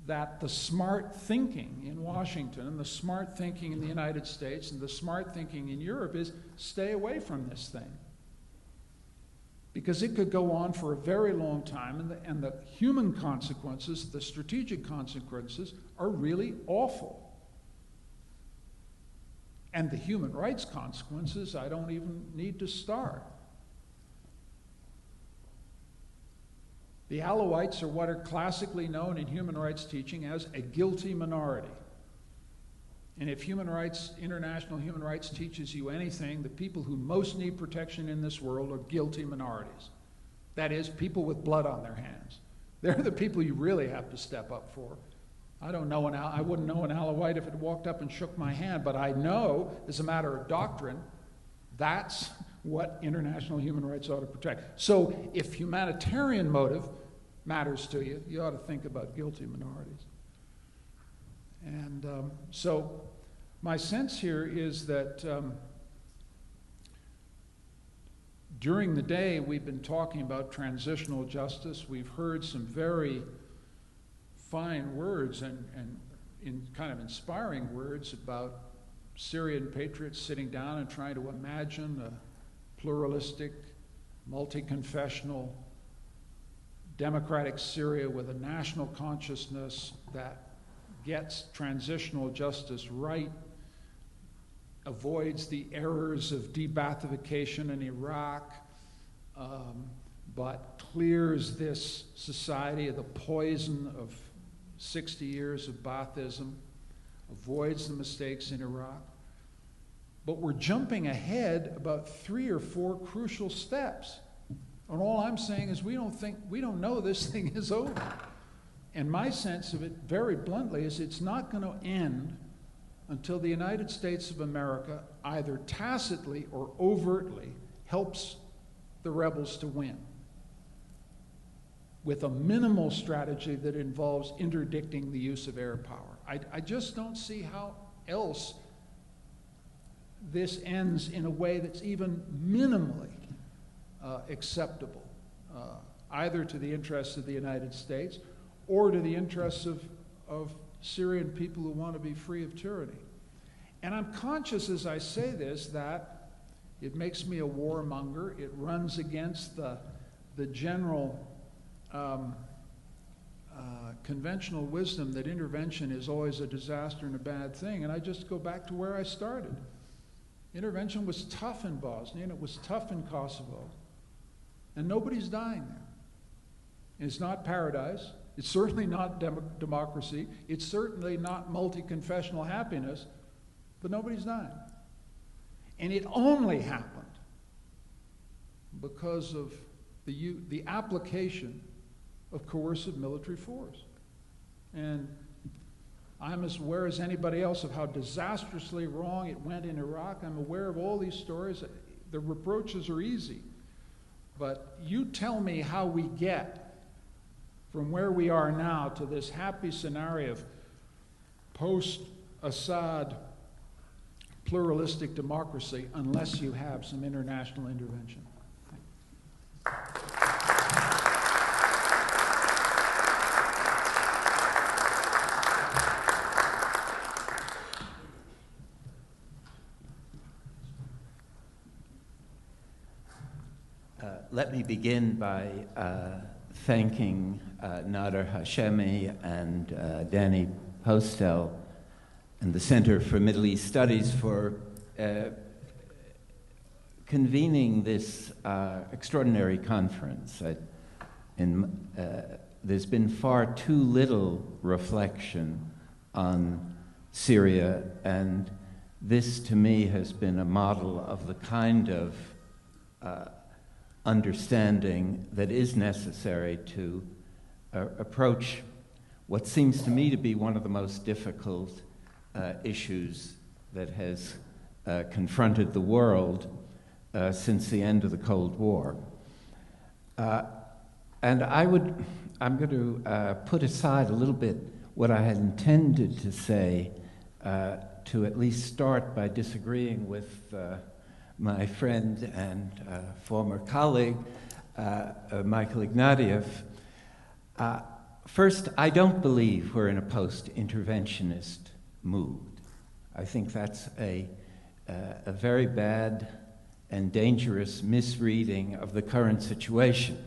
that the smart thinking in Washington and the smart thinking in the United States and the smart thinking in Europe is stay away from this thing. Because it could go on for a very long time, and the human consequences, the strategic consequences, are really awful. And the human rights consequences, I don't even need to start. The Alawites are what are classically known in human rights teaching as a guilty minority. And if international human rights teaches you anything, the people who most need protection in this world are guilty minorities. That is, people with blood on their hands. They're the people you really have to step up for. I wouldn't know an Alawite if it walked up and shook my hand, but I know, as a matter of doctrine, that's what international human rights ought to protect. So if humanitarian motive matters to you, you ought to think about guilty minorities. And so my sense here is that during the day we've been talking about transitional justice. We've heard some very fine words and in kind of inspiring words about Syrian patriots sitting down and trying to imagine a pluralistic, multi-confessional, democratic Syria with a national consciousness that gets transitional justice right, avoids the errors of de-Baathification in Iraq, but clears this society of the poison of 60 years of Baathism, avoids the mistakes in Iraq. But we're jumping ahead about 3 or 4 crucial steps. And all I'm saying is we don't know this thing is over. And my sense of it, very bluntly, is it's not going to end until the United States of America either tacitly or overtly helps the rebels to win with a minimal strategy that involves interdicting the use of air power. I just don't see how else this ends in a way that's even minimally acceptable, either to the interests of the United States or to the interests of Syrian people who want to be free of tyranny. And I'm conscious as I say this that it makes me a warmonger. It runs against the general conventional wisdom that intervention is always a disaster and a bad thing. And I just go back to where I started. Intervention was tough in Bosnia, and it was tough in Kosovo, and nobody's dying there. And it's not paradise. It's certainly not democracy. It's certainly not multi-confessional happiness, but nobody's dying. And it only happened because of the application of coercive military force. And I'm as aware as anybody else of how disastrously wrong it went in Iraq. I'm aware of all these stories. The reproaches are easy. But you tell me how we get from where we are now to this happy scenario of post-Assad pluralistic democracy unless you have some international intervention. Let me begin by thanking Nader Hashemi and Danny Postel and the Center for Middle East Studies for convening this extraordinary conference. There's been far too little reflection on Syria, and this to me has been a model of the kind of understanding that is necessary to approach what seems to me to be one of the most difficult issues that has confronted the world since the end of the Cold War. And I'm going to put aside a little bit what I had intended to say to at least start by disagreeing with my friend and former colleague, Michael Ignatieff. First, I don't believe we're in a post-interventionist mood. I think that's a very bad and dangerous misreading of the current situation.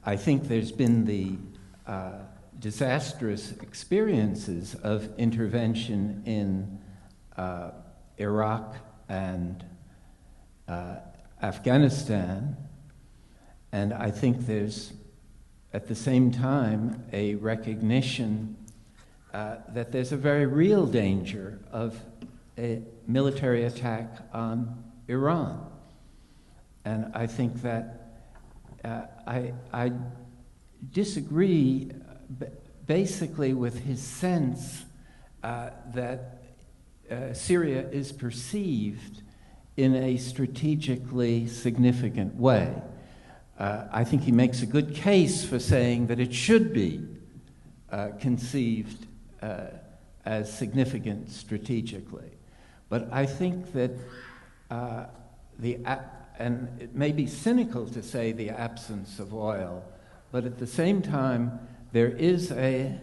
I think there's been the disastrous experiences of intervention in Iraq and Afghanistan, and I think there's, at the same time, a recognition that there's a very real danger of a military attack on Iran. And I think that I disagree basically with his sense that Syria is perceived in a strategically significant way. I think he makes a good case for saying that it should be conceived as significant strategically. But I think that and it may be cynical to say the absence of oil, but at the same time, there is a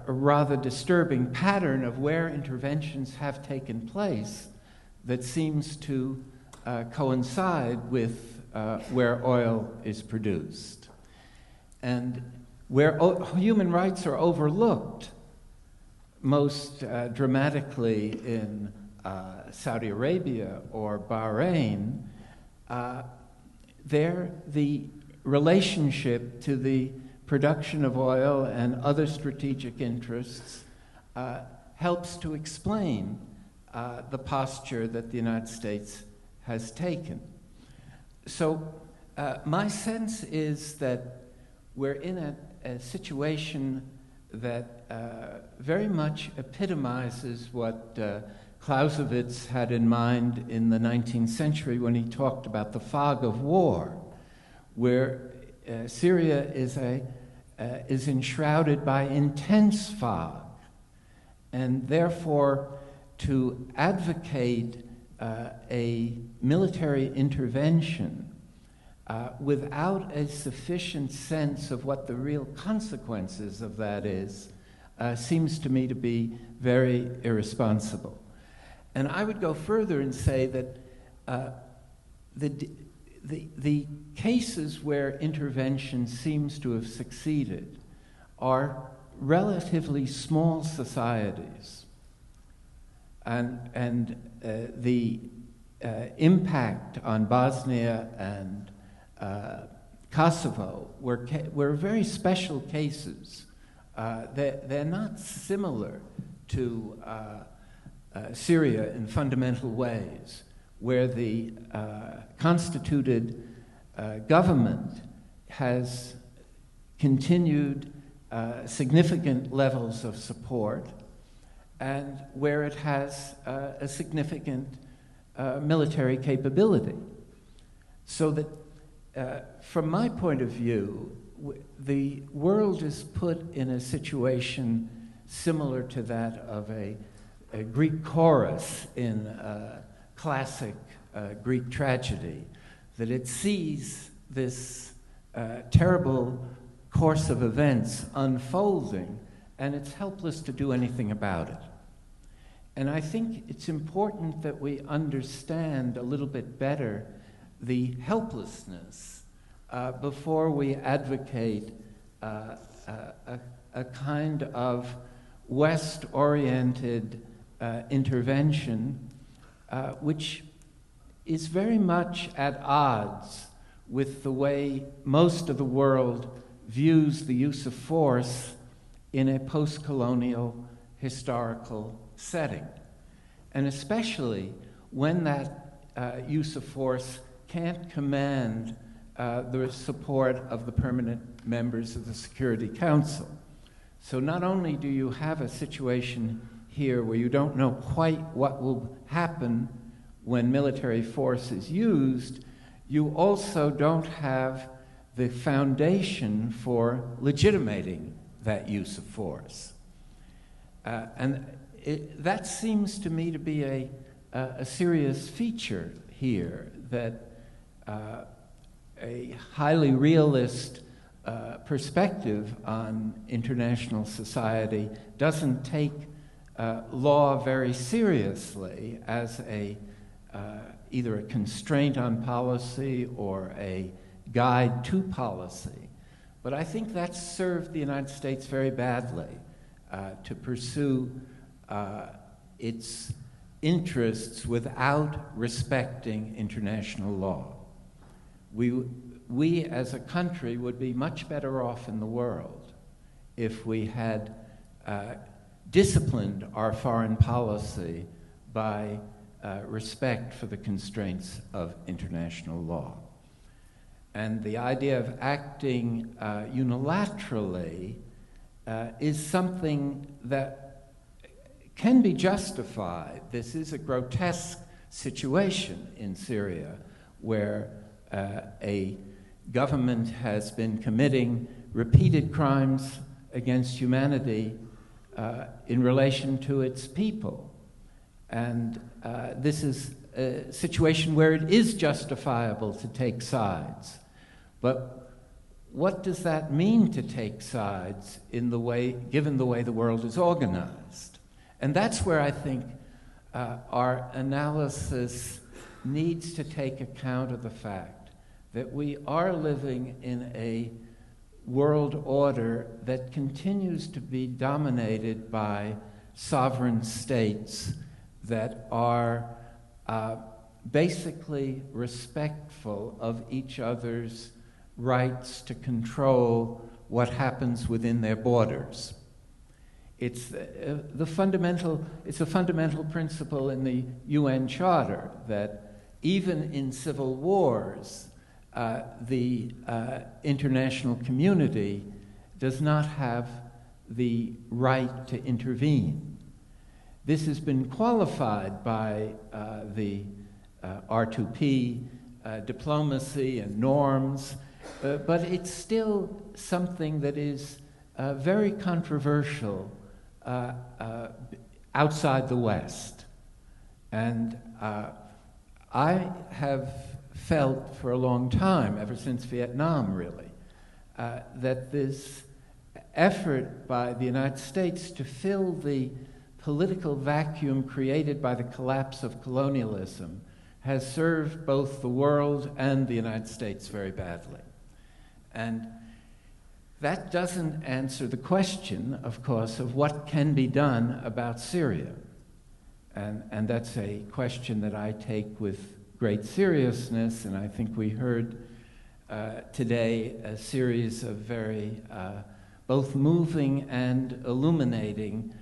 rather disturbing pattern of where interventions have taken place that seems to coincide with where oil is produced. And where human rights are overlooked, most dramatically in Saudi Arabia or Bahrain, there the relationship to the production of oil and other strategic interests helps to explain the posture that the United States has taken. So my sense is that we're in a situation that very much epitomizes what Clausewitz had in mind in the 19th century when he talked about the fog of war, where Syria is enshrouded by intense fog, and therefore to advocate a military intervention without a sufficient sense of what the real consequences of that is seems to me to be very irresponsible. And I would go further and say that the cases where intervention seems to have succeeded are relatively small societies. and the impact on Bosnia and Kosovo were very special cases. They're not similar to Syria in fundamental ways, where the constituted government has continued significant levels of support, and where it has a significant military capability. So that, from my point of view, the world is put in a situation similar to that of a Greek chorus in classic Greek tragedy, that it sees this terrible course of events unfolding, and it's helpless to do anything about it. And I think it's important that we understand a little bit better the helplessness before we advocate a kind of West-oriented intervention, which is very much at odds with the way most of the world views the use of force in a post-colonial historical setting. And especially when that use of force can't command the support of the permanent members of the Security Council. So not only do you have a situation here where you don't know quite what will happen when military force is used, you also don't have the foundation for legitimating that use of force. That seems to me to be a serious feature here, that a highly realist perspective on international society doesn't take law very seriously as either a constraint on policy or a guide to policy. But I think that's served the United States very badly to pursue its interests without respecting international law. We as a country would be much better off in the world if we had disciplined our foreign policy by respect for the constraints of international law. And the idea of acting unilaterally is something that can be justified. This is a grotesque situation in Syria where a government has been committing repeated crimes against humanity in relation to its people. And this is a situation where it is justifiable to take sides. But what does that mean to take sides given the way the world is organized? And that's where I think our analysis needs to take account of the fact that we are living in a world order that continues to be dominated by sovereign states that are basically respectful of each other's rights to control what happens within their borders. It's a fundamental principle in the UN Charter that even in civil wars, the international community does not have the right to intervene. This has been qualified by the R2P diplomacy and norms, but it's still something that is very controversial outside the West. And I have felt for a long time, ever since Vietnam really, that this effort by the United States to fill the political vacuum created by the collapse of colonialism has served both the world and the United States very badly. And that doesn't answer the question, of course, of what can be done about Syria. And that's a question that I take with great seriousness, and I think we heard today a series of very both moving and illuminating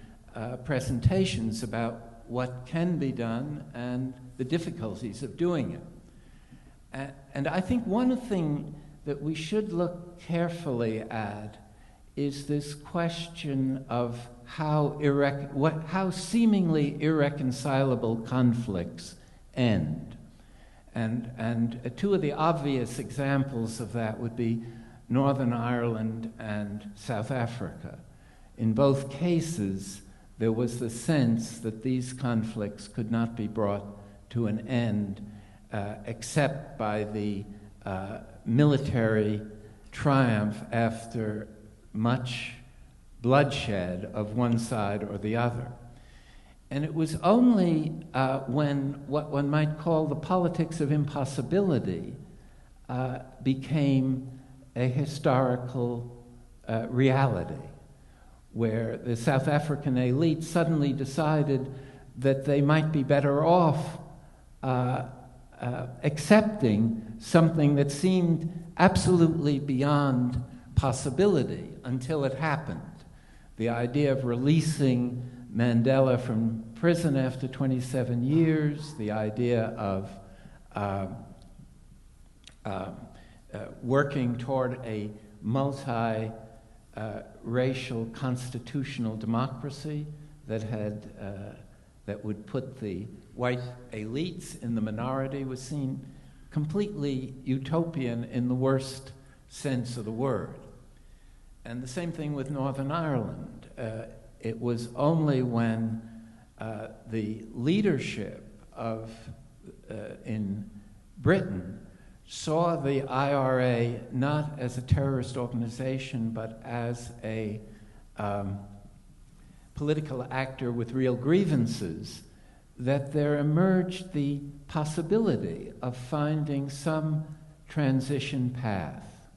presentations about what can be done and the difficulties of doing it. And I think one thing that we should look carefully at is this question of how seemingly irreconcilable conflicts end. And two of the obvious examples of that would be Northern Ireland and South Africa. In both cases, there was the sense that these conflicts could not be brought to an end except by the military triumph after much bloodshed of one side or the other. And it was only when what one might call the politics of impossibility became a historical reality, where the South African elite suddenly decided that they might be better off accepting something that seemed absolutely beyond possibility until it happened. The idea of releasing Mandela from prison after 27 years, the idea of working toward a multi-racial constitutional democracy that would put the white elites in the minority was seen completely utopian in the worst sense of the word. And the same thing with Northern Ireland. It was only when the leadership in Britain saw the IRA not as a terrorist organization, but as a political actor with real grievances, that there emerged the possibility of finding some transition path.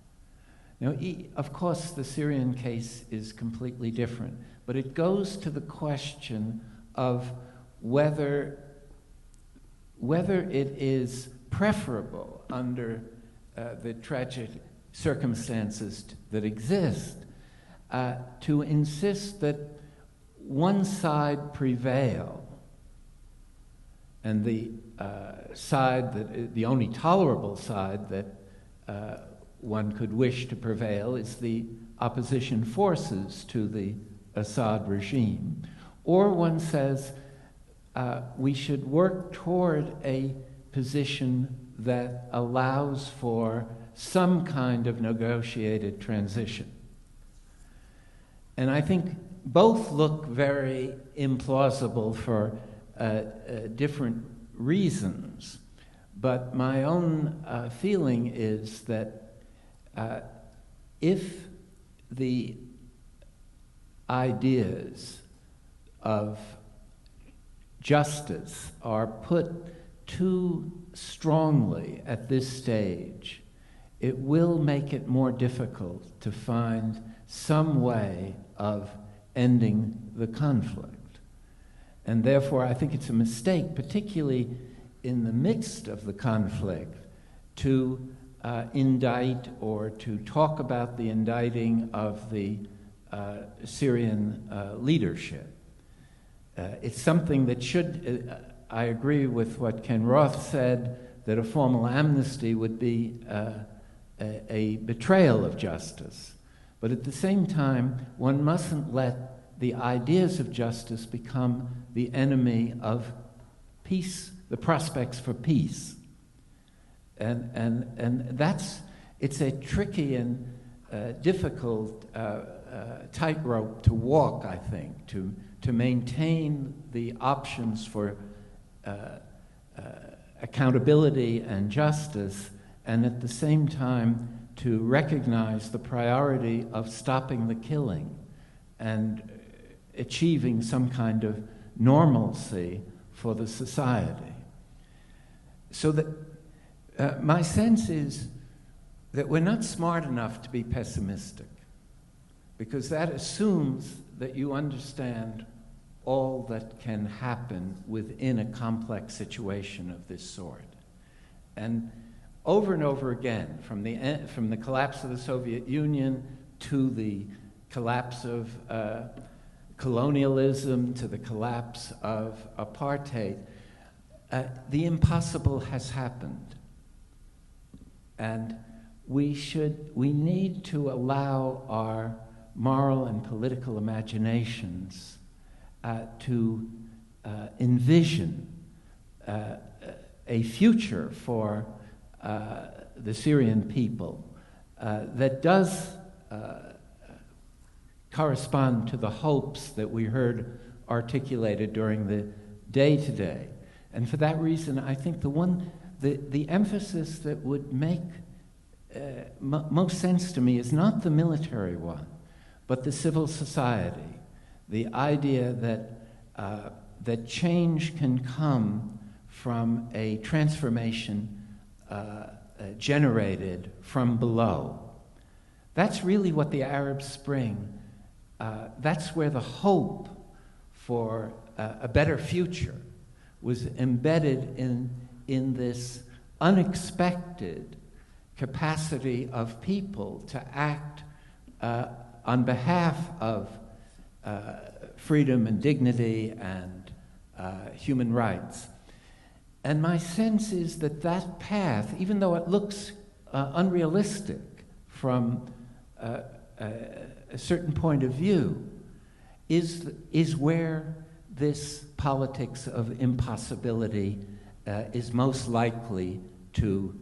Now, of course, the Syrian case is completely different, but it goes to the question of whether it is preferable under the tragic circumstances that exist to insist that one side prevail, and the only tolerable side that one could wish to prevail is the opposition forces to the Assad regime. Or one says we should work toward a position that allows for some kind of negotiated transition. And I think both look very implausible for different reasons. But my own feeling is that if the ideas of justice are put too strongly at this stage, it will make it more difficult to find some way of ending the conflict. And therefore, I think it's a mistake, particularly in the midst of the conflict, to indict or to talk about the indicting of the Syrian leadership. It's something that should, I agree with what Ken Roth said, that a formal amnesty would be a betrayal of justice. But at the same time, one mustn't let the ideas of justice become the enemy of peace, the prospects for peace. And it's a tricky and difficult tightrope to walk, I think, to maintain the options for accountability and justice, and at the same time to recognize the priority of stopping the killing and achieving some kind of normalcy for the society. So that my sense is that we're not smart enough to be pessimistic, because that assumes that you understand all that can happen within a complex situation of this sort. And over again, from the collapse of the Soviet Union to the collapse of colonialism to the collapse of apartheid, the impossible has happened. And we need to allow our moral and political imaginations to envision a future for the Syrian people that does correspond to the hopes that we heard articulated during the day today. And for that reason, I think the emphasis that would make most sense to me is not the military one, but the civil society. The idea that change can come from a transformation generated from below. That's really what the Arab Spring, that's where the hope for a better future was embedded in this unexpected capacity of people to act on behalf of freedom and dignity and human rights. And my sense is that path, even though it looks unrealistic from a certain point of view, is where this politics of impossibility is most likely to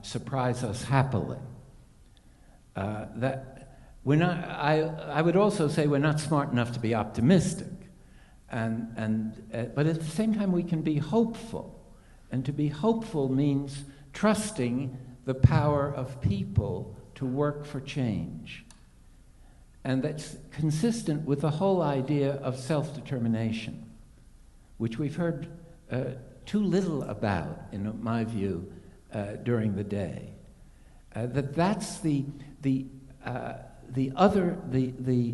surprise us happily. That we're not. I would also say we're not smart enough to be optimistic, but at the same time we can be hopeful, and to be hopeful means trusting the power of people to work for change, and that's consistent with the whole idea of self-determination, which we've heard too little about, in my view, during the day. That's the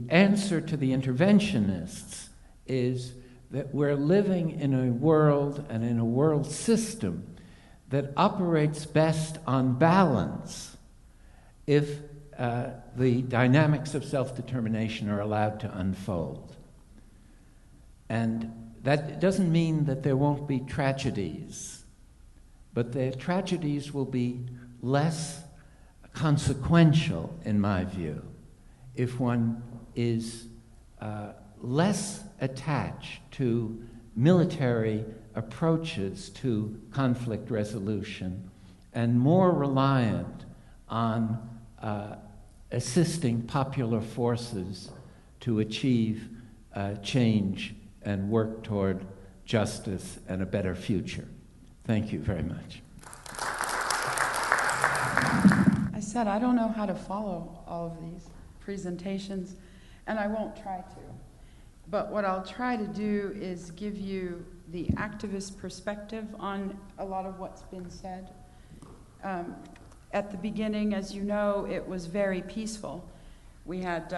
answer to the interventionists is that we're living in a world and in a world system that operates best on balance if the dynamics of self-determination are allowed to unfold. And that doesn't mean that there won't be tragedies, but the tragedies will be less consequential, in my view, if one is less attached to military approaches to conflict resolution and more reliant on assisting popular forces to achieve change and work toward justice and a better future. Thank you very much. I said I don't know how to follow all of these presentations, and I won't try to. But what I'll try to do is give you the activist perspective on a lot of what's been said. At the beginning, as you know, it was very peaceful. We had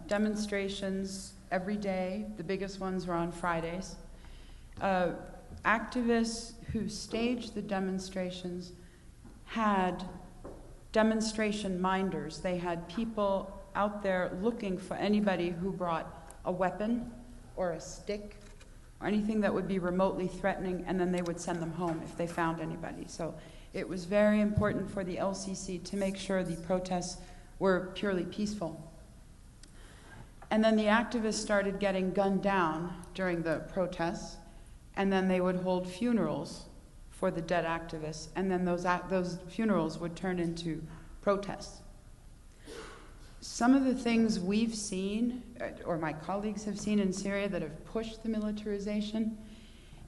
demonstrations every day. The biggest ones were on Fridays. Activists who staged the demonstrations had demonstration minders. They had people out there looking for anybody who brought a weapon or a stick or anything that would be remotely threatening, and then they would send them home if they found anybody. So it was very important for the LCC to make sure the protests were purely peaceful. And then the activists started getting gunned down during the protests, and then they would hold funerals for the dead activists, and then those funerals would turn into protests. Some of the things we've seen, or my colleagues have seen in Syria that have pushed the militarization,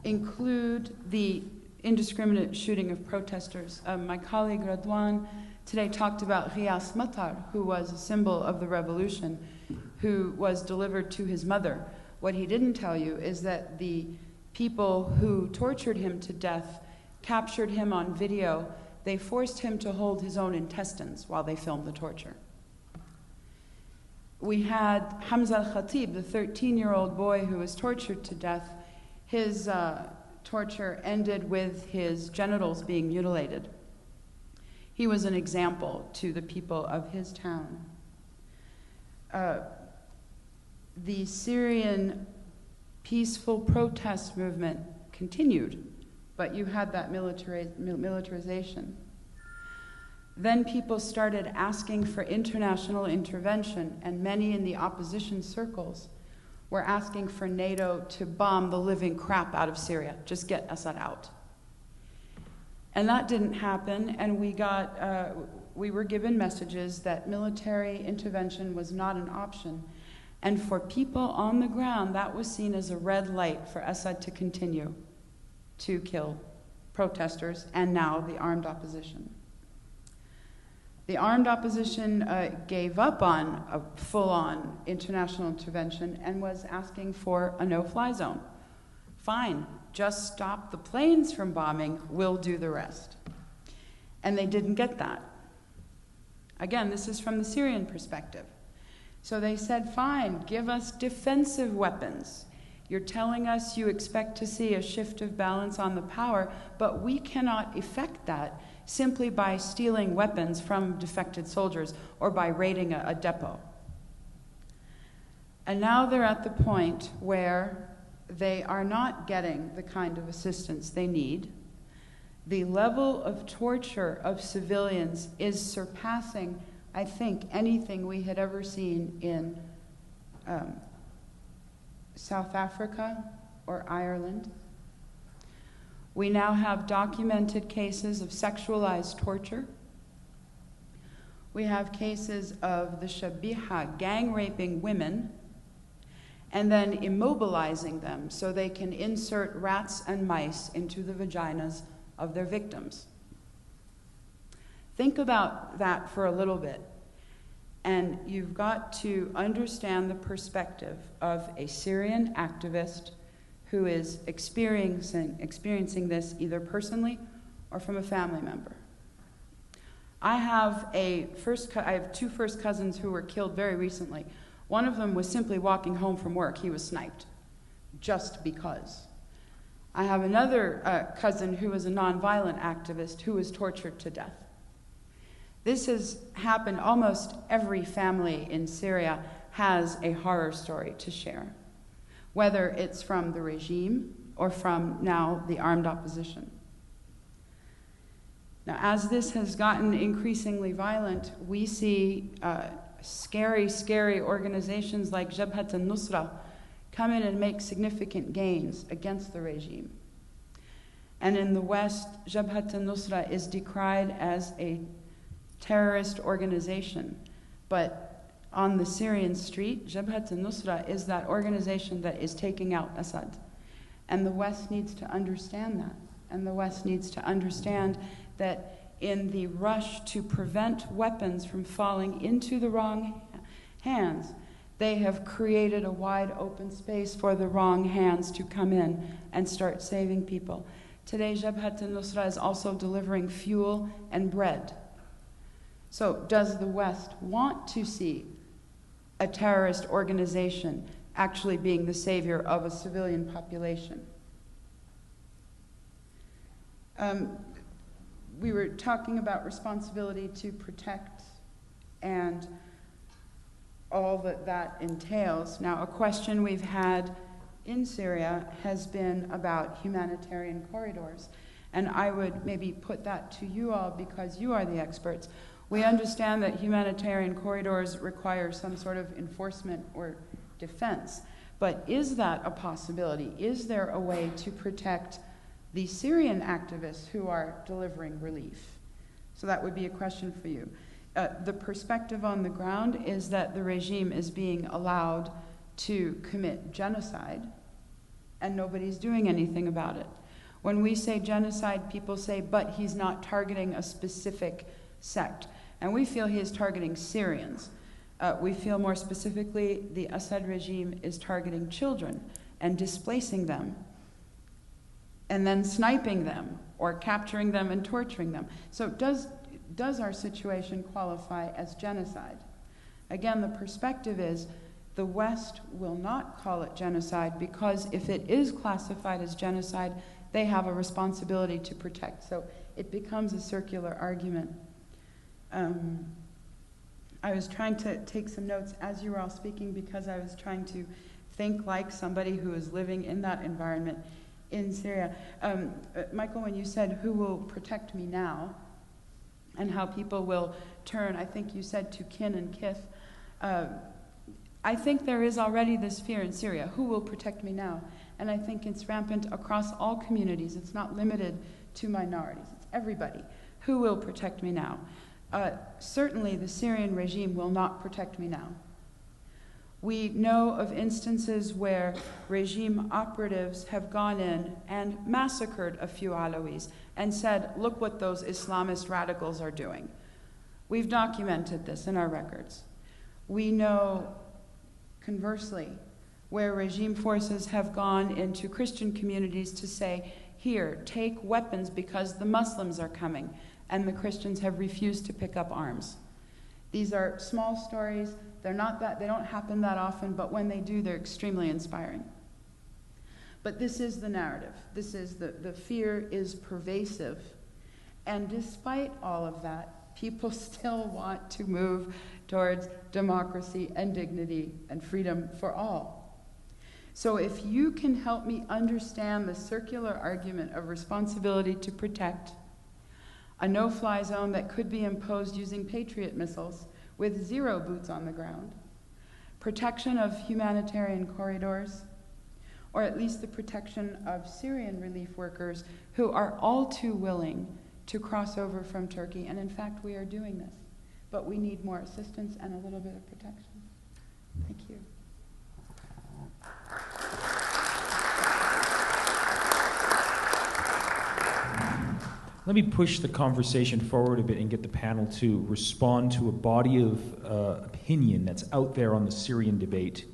include the indiscriminate shooting of protesters. My colleague Radwan today talked about Ghiyas Matar, who was a symbol of the revolution, who was delivered to his mother. What he didn't tell you is that the people who tortured him to death captured him on video. They forced him to hold his own intestines while they filmed the torture. We had Hamza al-Khatib, the 13-year-old boy who was tortured to death. His torture ended with his genitals being mutilated. He was an example to the people of his town. The Syrian peaceful protest movement continued, but you had that militarization. Then people started asking for international intervention, and many in the opposition circles were asking for NATO to bomb the living crap out of Syria, just get Assad out. And that didn't happen, and we were given messages that military intervention was not an option. And for people on the ground, that was seen as a red light for Assad to continue to kill protesters and now the armed opposition. The armed opposition gave up on a full-on international intervention and was asking for a no-fly zone. Fine, just stop the planes from bombing, we'll do the rest. And they didn't get that. Again, this is from the Syrian perspective. So they said, fine, give us defensive weapons. You're telling us you expect to see a shift of balance on the power, but we cannot effect that simply by stealing weapons from defected soldiers or by raiding a depot. And now they're at the point where they are not getting the kind of assistance they need. The level of torture of civilians is surpassing, I think, anything we had ever seen in South Africa or Ireland. We now have documented cases of sexualized torture. We have cases of the Shabiha gang raping women and then immobilizing them so they can insert rats and mice into the vaginas of their victims. Think about that for a little bit. And you've got to understand the perspective of a Syrian activist who is experiencing this either personally or from a family member. I have two first cousins who were killed very recently. One of them was simply walking home from work. He was sniped, just because. I have another cousin who was a nonviolent activist who was tortured to death. This has happened. Almost every family in Syria has a horror story to share, whether it's from the regime or from now the armed opposition. Now, as this has gotten increasingly violent, we see scary, scary organizations like Jabhat al-Nusra come in and make significant gains against the regime. And in the West, Jabhat al-Nusra is decried as a terrorist organization. But on the Syrian street, Jabhat al-Nusra is that organization that is taking out Assad. And the West needs to understand that. And the West needs to understand that in the rush to prevent weapons from falling into the wrong hands, they have created a wide open space for the wrong hands to come in and start saving people. Today, Jabhat al-Nusra is also delivering fuel and bread. So does the West want to see a terrorist organization actually being the savior of a civilian population? We were talking about responsibility to protect and all that that entails. Now, a question we've had in Syria has been about humanitarian corridors. And I would maybe put that to you all because you are the experts. We understand that humanitarian corridors require some sort of enforcement or defense. But is that a possibility? Is there a way to protect the Syrian activists who are delivering relief? So that would be a question for you. The perspective on the ground is that the regime is being allowed to commit genocide, and nobody's doing anything about it. When we say genocide, people say, but he's not targeting a specific sect. And we feel he is targeting Syrians. We feel more specifically the Assad regime is targeting children and displacing them, and then sniping them or capturing them and torturing them. So does our situation qualify as genocide? Again, the perspective is the West will not call it genocide because if it is classified as genocide, they have a responsibility to protect. So it becomes a circular argument. I was trying to take some notes as you were all speaking because I was trying to think like somebody who is living in that environment in Syria. Michael, when you said, who will protect me now, and how people will turn, I think you said to kin and kith, I think there is already this fear in Syria, who will protect me now? And I think it's rampant across all communities. It's not limited to minorities, it's everybody. Who will protect me now? Certainly the Syrian regime will not protect me now. We know of instances where regime operatives have gone in and massacred a few Alawis and said, look what those Islamist radicals are doing. We've documented this in our records. We know, conversely, where regime forces have gone into Christian communities to say, here, take weapons because the Muslims are coming, and the Christians have refused to pick up arms. These are small stories. They don't happen that often, but when they do, they're extremely inspiring. But this is the narrative. This is the fear is pervasive. And despite all of that, people still want to move towards democracy and dignity and freedom for all. So if you can help me understand the circular argument of responsibility to protect, a no-fly zone that could be imposed using Patriot missiles with 0 boots on the ground, protection of humanitarian corridors, or at least the protection of Syrian relief workers who are all too willing to cross over from Turkey, and in fact we are doing this. But we need more assistance and a little bit of protection. Thank you. Let me push the conversation forward a bit and get the panel to respond to a body of opinion that's out there on the Syrian debate.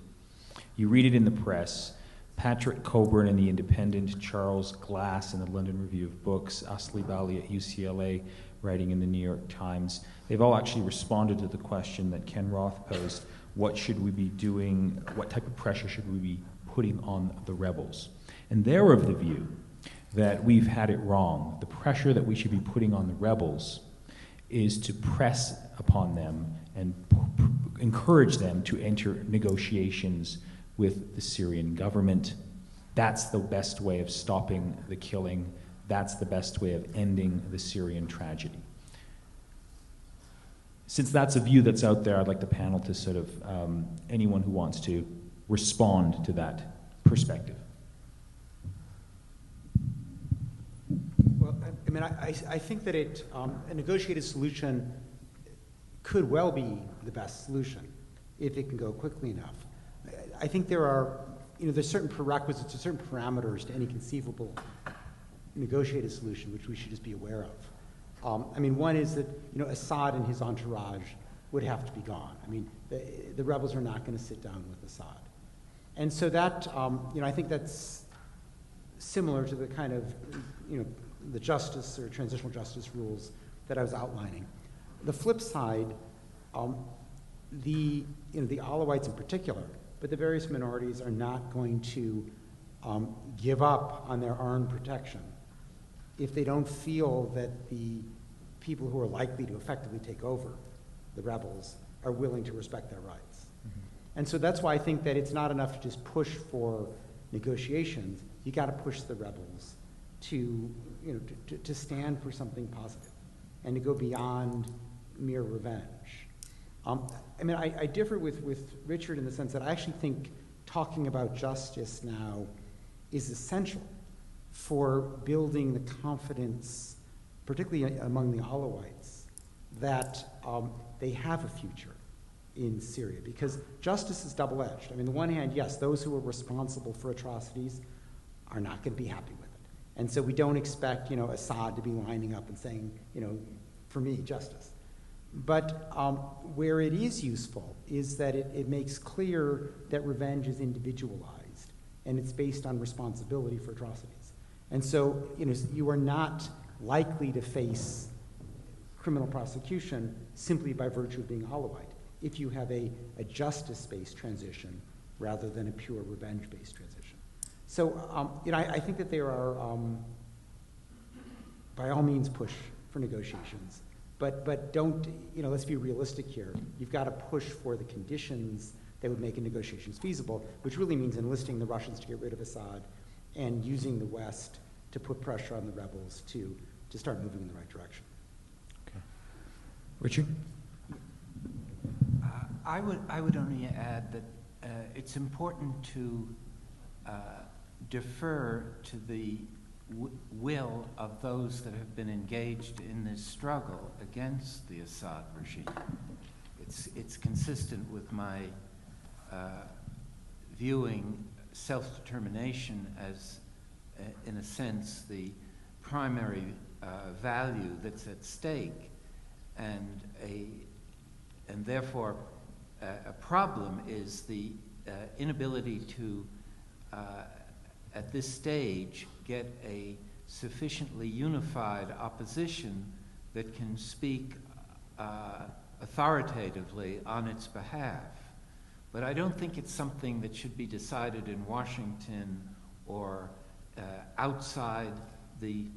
You read it in the press. Patrick Coburn in The Independent, Charles Glass in the London Review of Books, Asli Bali at UCLA writing in the New York Times. They've all actually responded to the question that Ken Roth posed. What should we be doing? What type of pressure should we be putting on the rebels? And they're of the view that we've had it wrong. The pressure that we should be putting on the rebels is to press upon them and encourage them to enter negotiations with the Syrian government. That's the best way of stopping the killing. That's the best way of ending the Syrian tragedy. Since that's a view that's out there, I'd like the panel to sort of, anyone who wants to, respond to that perspective. Well, I mean, I think that a negotiated solution could well be the best solution if it can go quickly enough. I think there's certain prerequisites or certain parameters to any conceivable negotiated solution which we should just be aware of. I mean, one is that Assad and his entourage would have to be gone. I mean, the rebels are not going to sit down with Assad, and so that I think that's similar to the kind of the justice or transitional justice rules that I was outlining. The flip side, the Alawites in particular, but the various minorities are not going to give up on their armed protection if they don't feel that the people who are likely to effectively take over, the rebels, are willing to respect their rights. Mm-hmm. And so that's why I think that it's not enough to just push for negotiations. You got to push the rebels to stand for something positive and to go beyond mere revenge. I mean, I differ with Richard in the sense that I actually think talking about justice now is essential for building the confidence, particularly among the Alawites, that they have a future in Syria, because justice is double-edged. I mean, on the one hand, yes, those who are responsible for atrocities are not going to be happy with it. And so we don't expect, Assad to be lining up and saying, for me, justice. But where it is useful is that it makes clear that revenge is individualized and it's based on responsibility for atrocities. And so, you are not likely to face criminal prosecution simply by virtue of being Alawite. if you have a justice-based transition rather than a pure revenge-based transition. So, I think that there are, by all means, push for negotiations, but don't, let's be realistic here. You've got to push for the conditions that would make negotiations feasible, which really means enlisting the Russians to get rid of Assad and using the West to put pressure on the rebels to start moving in the right direction. Okay. Richard? I would only add that it's important to defer to the will of those that have been engaged in this struggle against the Assad regime. It's consistent with my viewing self-determination as, in a sense, the primary value that's at stake, and therefore a problem is the inability to, at this stage, get a sufficiently unified opposition that can speak authoritatively on its behalf. But I don't think it's something that should be decided in Washington or outside the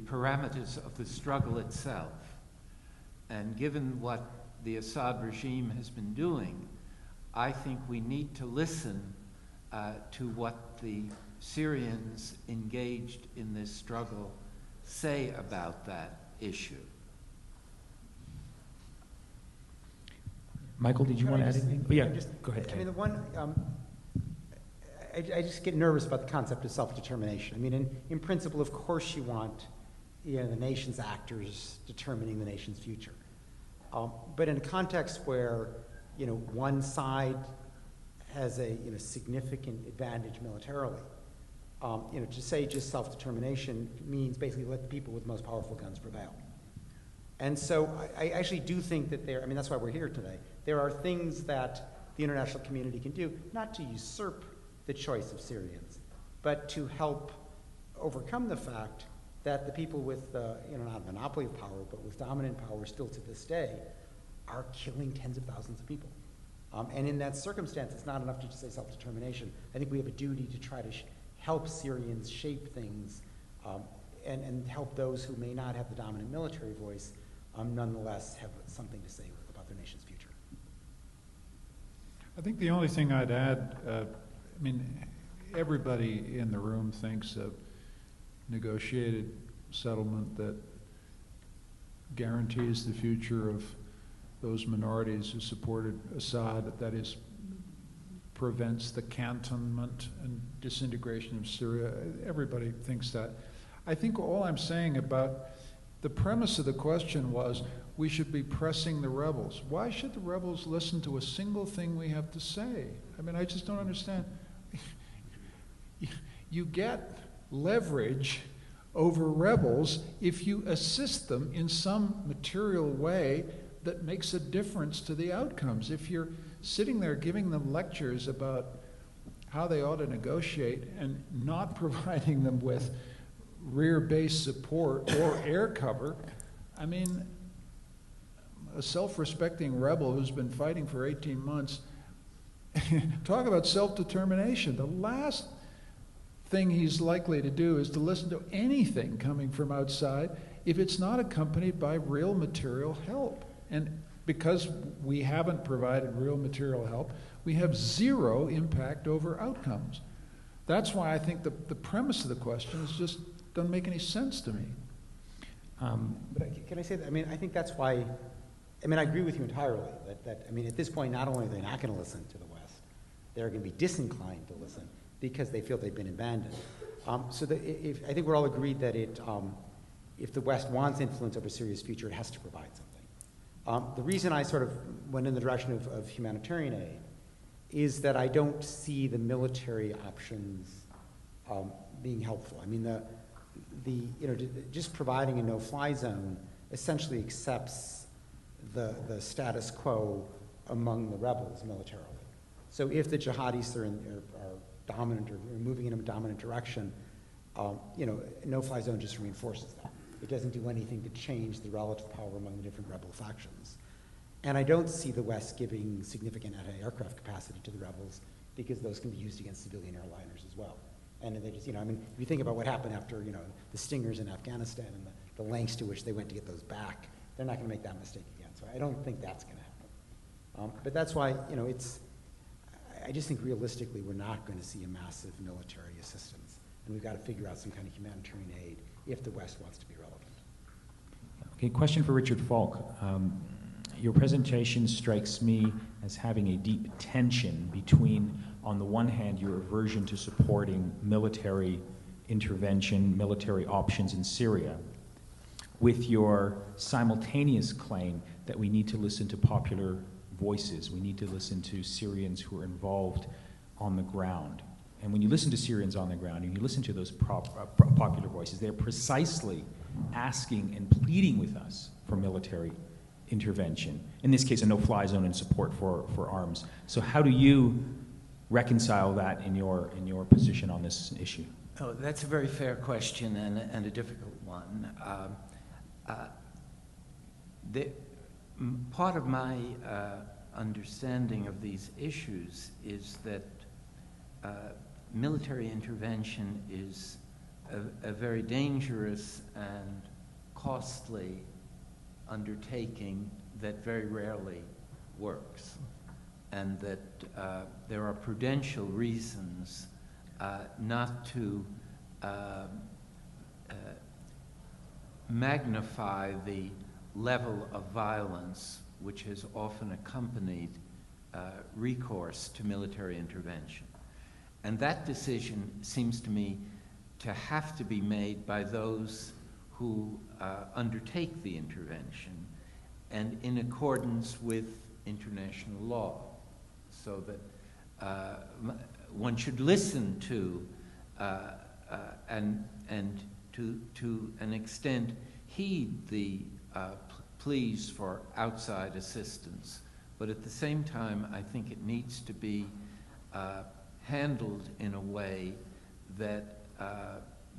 parameters of the struggle itself. And given what the Assad regime has been doing, I think we need to listen to what the Syrians engaged in this struggle say about that issue. Michael, did you want to add anything? Oh, yeah, go ahead. I mean, the one, I just get nervous about the concept of self-determination. I mean, in principle, of course you want the nation's actors determining the nation's future. But in a context where, one side has a significant advantage militarily, to say just self-determination means basically let the people with the most powerful guns prevail. And so I actually do think that that's why we're here today. There are things that the international community can do, not to usurp the choice of Syrians, but to help overcome the fact that the people with, not a monopoly of power, but with dominant power still to this day, are killing tens of thousands of people. And in that circumstance, it's not enough to just say self-determination. I think we have a duty to try to help Syrians shape things and help those who may not have the dominant military voice nonetheless have something to say about their nation's future. I think the only thing I'd add, everybody in the room thinks of negotiated settlement that guarantees the future of those minorities who supported Assad, that is, prevents the cantonment and disintegration of Syria. Everybody thinks that. I think all I'm saying about the premise of the question was we should be pressing the rebels. Why should the rebels listen to a single thing we have to say? I just don't understand. You get leverage over rebels if you assist them in some material way that makes a difference to the outcomes. If you're sitting there giving them lectures about how they ought to negotiate and not providing them with rear base support or air cover, a self-respecting rebel who's been fighting for 18 months, talk about self-determination. The last thing he's likely to do is to listen to anything coming from outside if it's not accompanied by real material help. And because we haven't provided real material help, we have zero impact over outcomes. That's why I think the premise of the question is just doesn't make any sense to me. But can I say that? I think that's why, I agree with you entirely that at this point, not only are they not going to listen to the West, they're going to be disinclined to listen because they feel they've been abandoned. So I think we're all agreed that if the West wants influence over Syria's future, it has to provide something. The reason I sort of went in the direction of humanitarian aid is that I don't see the military options being helpful. Just providing a no-fly zone essentially accepts the status quo among the rebels militarily. So if the jihadis are dominant or moving in a dominant direction, no-fly zone just reinforces that. It doesn't do anything to change the relative power among the different rebel factions. And I don't see the West giving significant anti-aircraft capacity to the rebels because those can be used against civilian airliners as well. And they just, if you think about what happened after, the Stingers in Afghanistan and the lengths to which they went to get those back, they're not going to make that mistake again. So I don't think that's going to happen. But that's why, I just think realistically we're not going to see a massive military assistance. And we've got to figure out some kind of humanitarian aid if the West wants to be relevant. Okay, question for Richard Falk. Your presentation strikes me as having a deep tension between, on the one hand, your aversion to supporting military intervention, military options in Syria, with your simultaneous claim that we need to listen to popular voices. We need to listen to Syrians who are involved on the ground. And when you listen to Syrians on the ground and you listen to those popular voices, they're precisely asking and pleading with us for military intervention. In this case, a no-fly zone and support for arms. So how do you reconcile that in your position on this issue? Oh, that's a very fair question and a difficult one. Part of my understanding of these issues is that military intervention is a very dangerous and costly undertaking that very rarely works, and that there are prudential reasons not to magnify the level of violence which has often accompanied recourse to military intervention. And that decision seems to me to have to be made by those who undertake the intervention and in accordance with international law, so that one should listen to and to an extent heed the pleas for outside assistance. But at the same time, I think it needs to be handled in a way that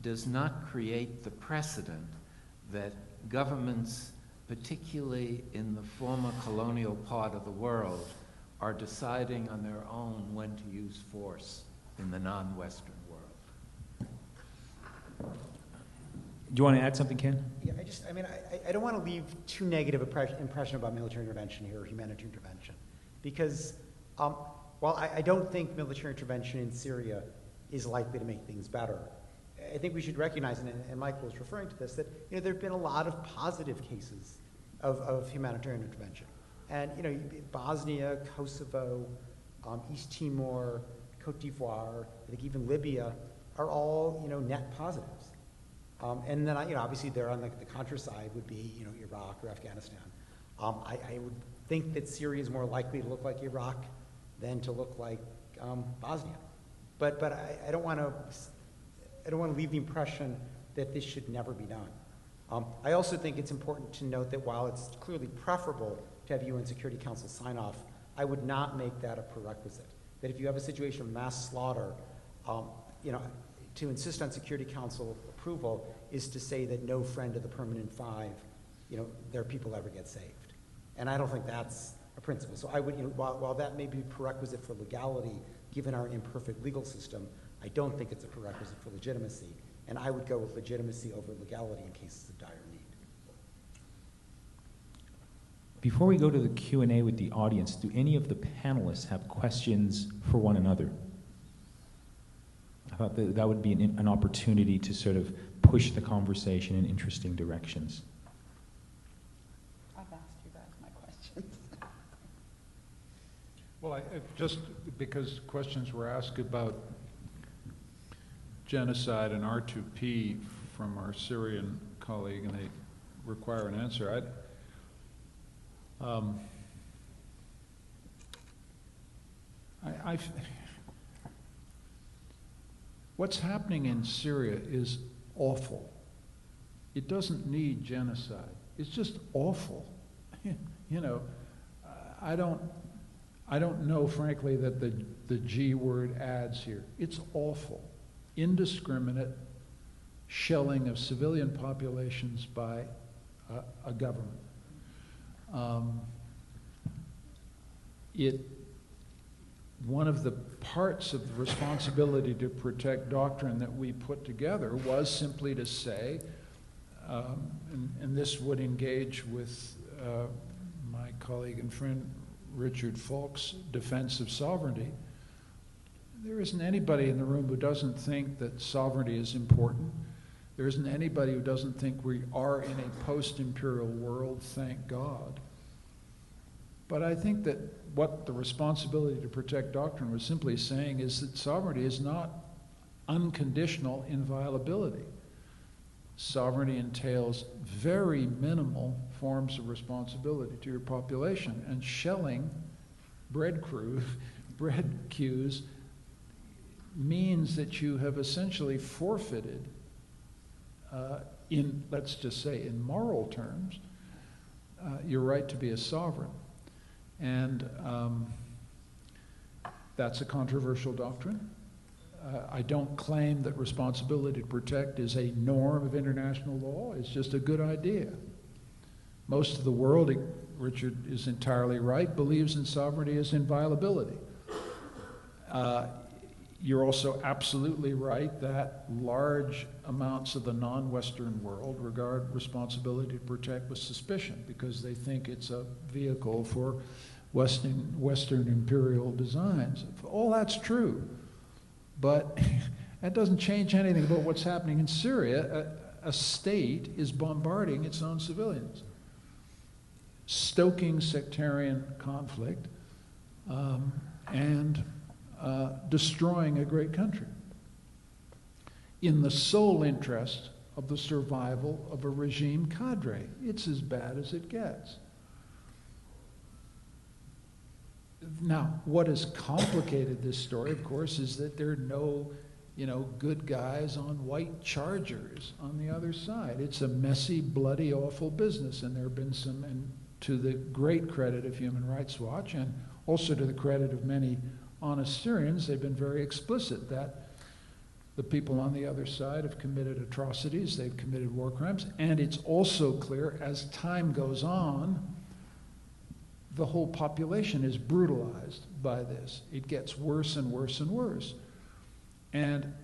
does not create the precedent that governments, particularly in the former colonial part of the world, are deciding on their own when to use force in the non-Western world. Do you want to add something, Ken? Yeah, I don't want to leave too negative impression about military intervention here, or humanitarian intervention, because while I don't think military intervention in Syria is likely to make things better, I think we should recognize, and Michael was referring to this, that there have been a lot of positive cases of humanitarian intervention. And Bosnia, Kosovo, East Timor, Cote d'Ivoire, I think even Libya are all net positives. And then obviously there on the contra side would be Iraq or Afghanistan. I would think that Syria is more likely to look like Iraq than to look like Bosnia. But I don't want to leave the impression that this should never be done. I also think it's important to note that while it's clearly preferable to have UN Security Council sign off, I would not make that a prerequisite. That if you have a situation of mass slaughter, to insist on Security Council approval is to say that no friend of the Permanent Five, their people ever get saved. And I don't think that's a principle. So I would, while that may be a prerequisite for legality, given our imperfect legal system, I don't think it's a prerequisite for legitimacy. And I would go with legitimacy over legality in cases of dire need. Before we go to the Q&A with the audience, do any of the panelists have questions for one another? I thought that would be an opportunity to sort of push the conversation in interesting directions. I've asked you guys my questions. Well, just because questions were asked about genocide and R2P from our Syrian colleague, and they require an answer. What's happening in Syria is awful. It doesn't need genocide. It's just awful. I don't know, frankly, that the G word adds here. It's awful. Indiscriminate shelling of civilian populations by a government. one of the parts of the responsibility to protect doctrine that we put together was simply to say, and this would engage with my colleague and friend Richard Falk's defense of sovereignty. There isn't anybody in the room who doesn't think that sovereignty is important. There isn't anybody who doesn't think we are in a post-imperial world, thank God. But I think that what the responsibility to protect doctrine was simply saying is that sovereignty is not unconditional inviolability. Sovereignty entails very minimal forms of responsibility to your population, and shelling bread queues means that you have essentially forfeited, in, let's just say, in moral terms, your right to be a sovereign. And that's a controversial doctrine. I don't claim that responsibility to protect is a norm of international law. It's just a good idea. Most of the world, Richard is entirely right, believes in sovereignty as inviolability. You're also absolutely right that large amounts of the non-Western world regard responsibility to protect with suspicion because they think it's a vehicle for Western imperial designs. All that's true, but that doesn't change anything about what's happening in Syria. A state is bombarding its own civilians, stoking sectarian conflict, and destroying a great country in the sole interest of the survival of a regime cadre. It's as bad as it gets. Now, what has complicated this story, of course, is that there are no, good guys on white chargers on the other side. It's a messy, bloody, awful business, and there have been some, and to the great credit of Human Rights Watch, and also to the credit of many honest Syrians, they've been very explicit that the people on the other side have committed atrocities, they've committed war crimes, and it's also clear as time goes on, the whole population is brutalized by this. It gets worse and worse and worse. And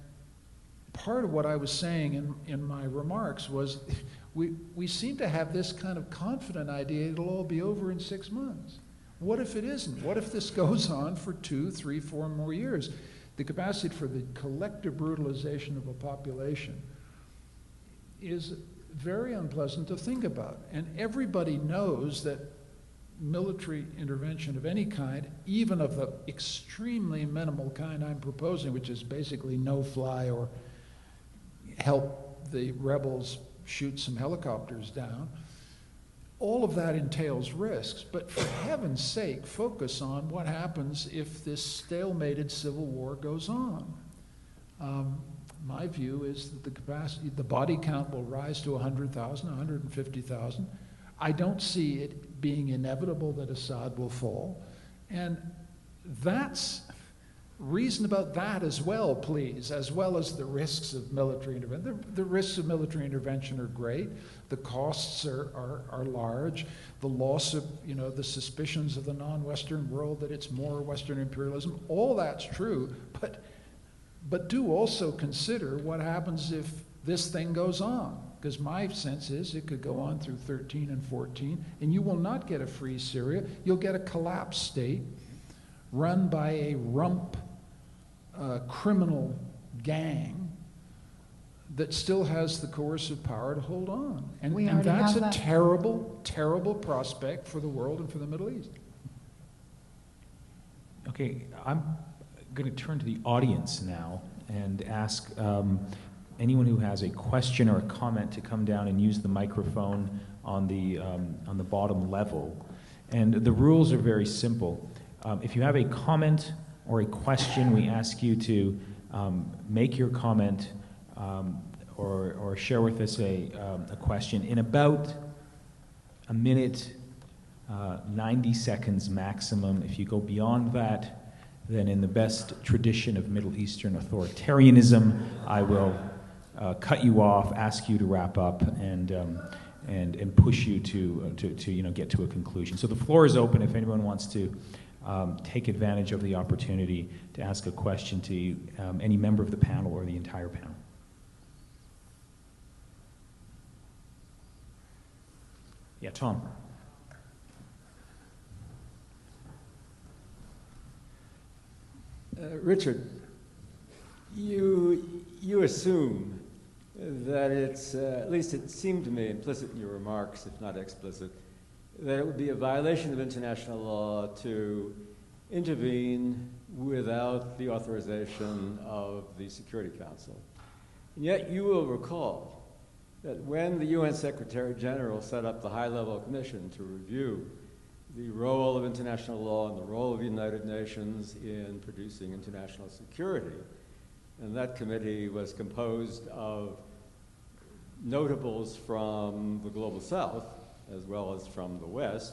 part of what I was saying in my remarks was we seem to have this kind of confident idea it'll all be over in 6 months. What if it isn't? What if this goes on for 2, 3, 4 more years? The capacity for the collective brutalization of a population is very unpleasant to think about. And everybody knows that military intervention of any kind, even of the extremely minimal kind I'm proposing, which is basically no fly or help the rebels shoot some helicopters down, all of that entails risks. But for heaven's sake, focus on what happens if this stalemated civil war goes on. My view is that the body count will rise to 100,000, 150,000. I don't see it being inevitable that Assad will fall. And that's reason about that as well, please, as well as the risks of military intervention. The risks of military intervention are great. The costs are large. The loss of, the suspicions of the non-Western world that it's more Western imperialism, all that's true. But do also consider what happens if this thing goes on. Because my sense is it could go on through 13 and 14, and you will not get a free Syria. You'll get a collapsed state run by a rump criminal gang that still has the coercive power to hold on. And that's a terrible, terrible prospect for the world and for the Middle East. Okay, I'm going to turn to the audience now and ask anyone who has a question or a comment to come down and use the microphone on the bottom level. And the rules are very simple. If you have a comment or a question, we ask you to make your comment or share with us a question in about a minute, 90 seconds maximum. If you go beyond that, then in the best tradition of Middle Eastern authoritarianism, I will cut you off, ask you to wrap up, and push you to get to a conclusion. So the floor is open if anyone wants to take advantage of the opportunity to ask a question to any member of the panel or the entire panel. Yeah, Tom. Richard, you assume that it's, at least it seemed to me implicit in your remarks, if not explicit, that it would be a violation of international law to intervene without the authorization of the Security Council. And yet you will recall that when the UN Secretary General set up the high-level commission to review the role of international law and the role of the United Nations in producing international security, and that committee was composed of notables from the Global South as well as from the West,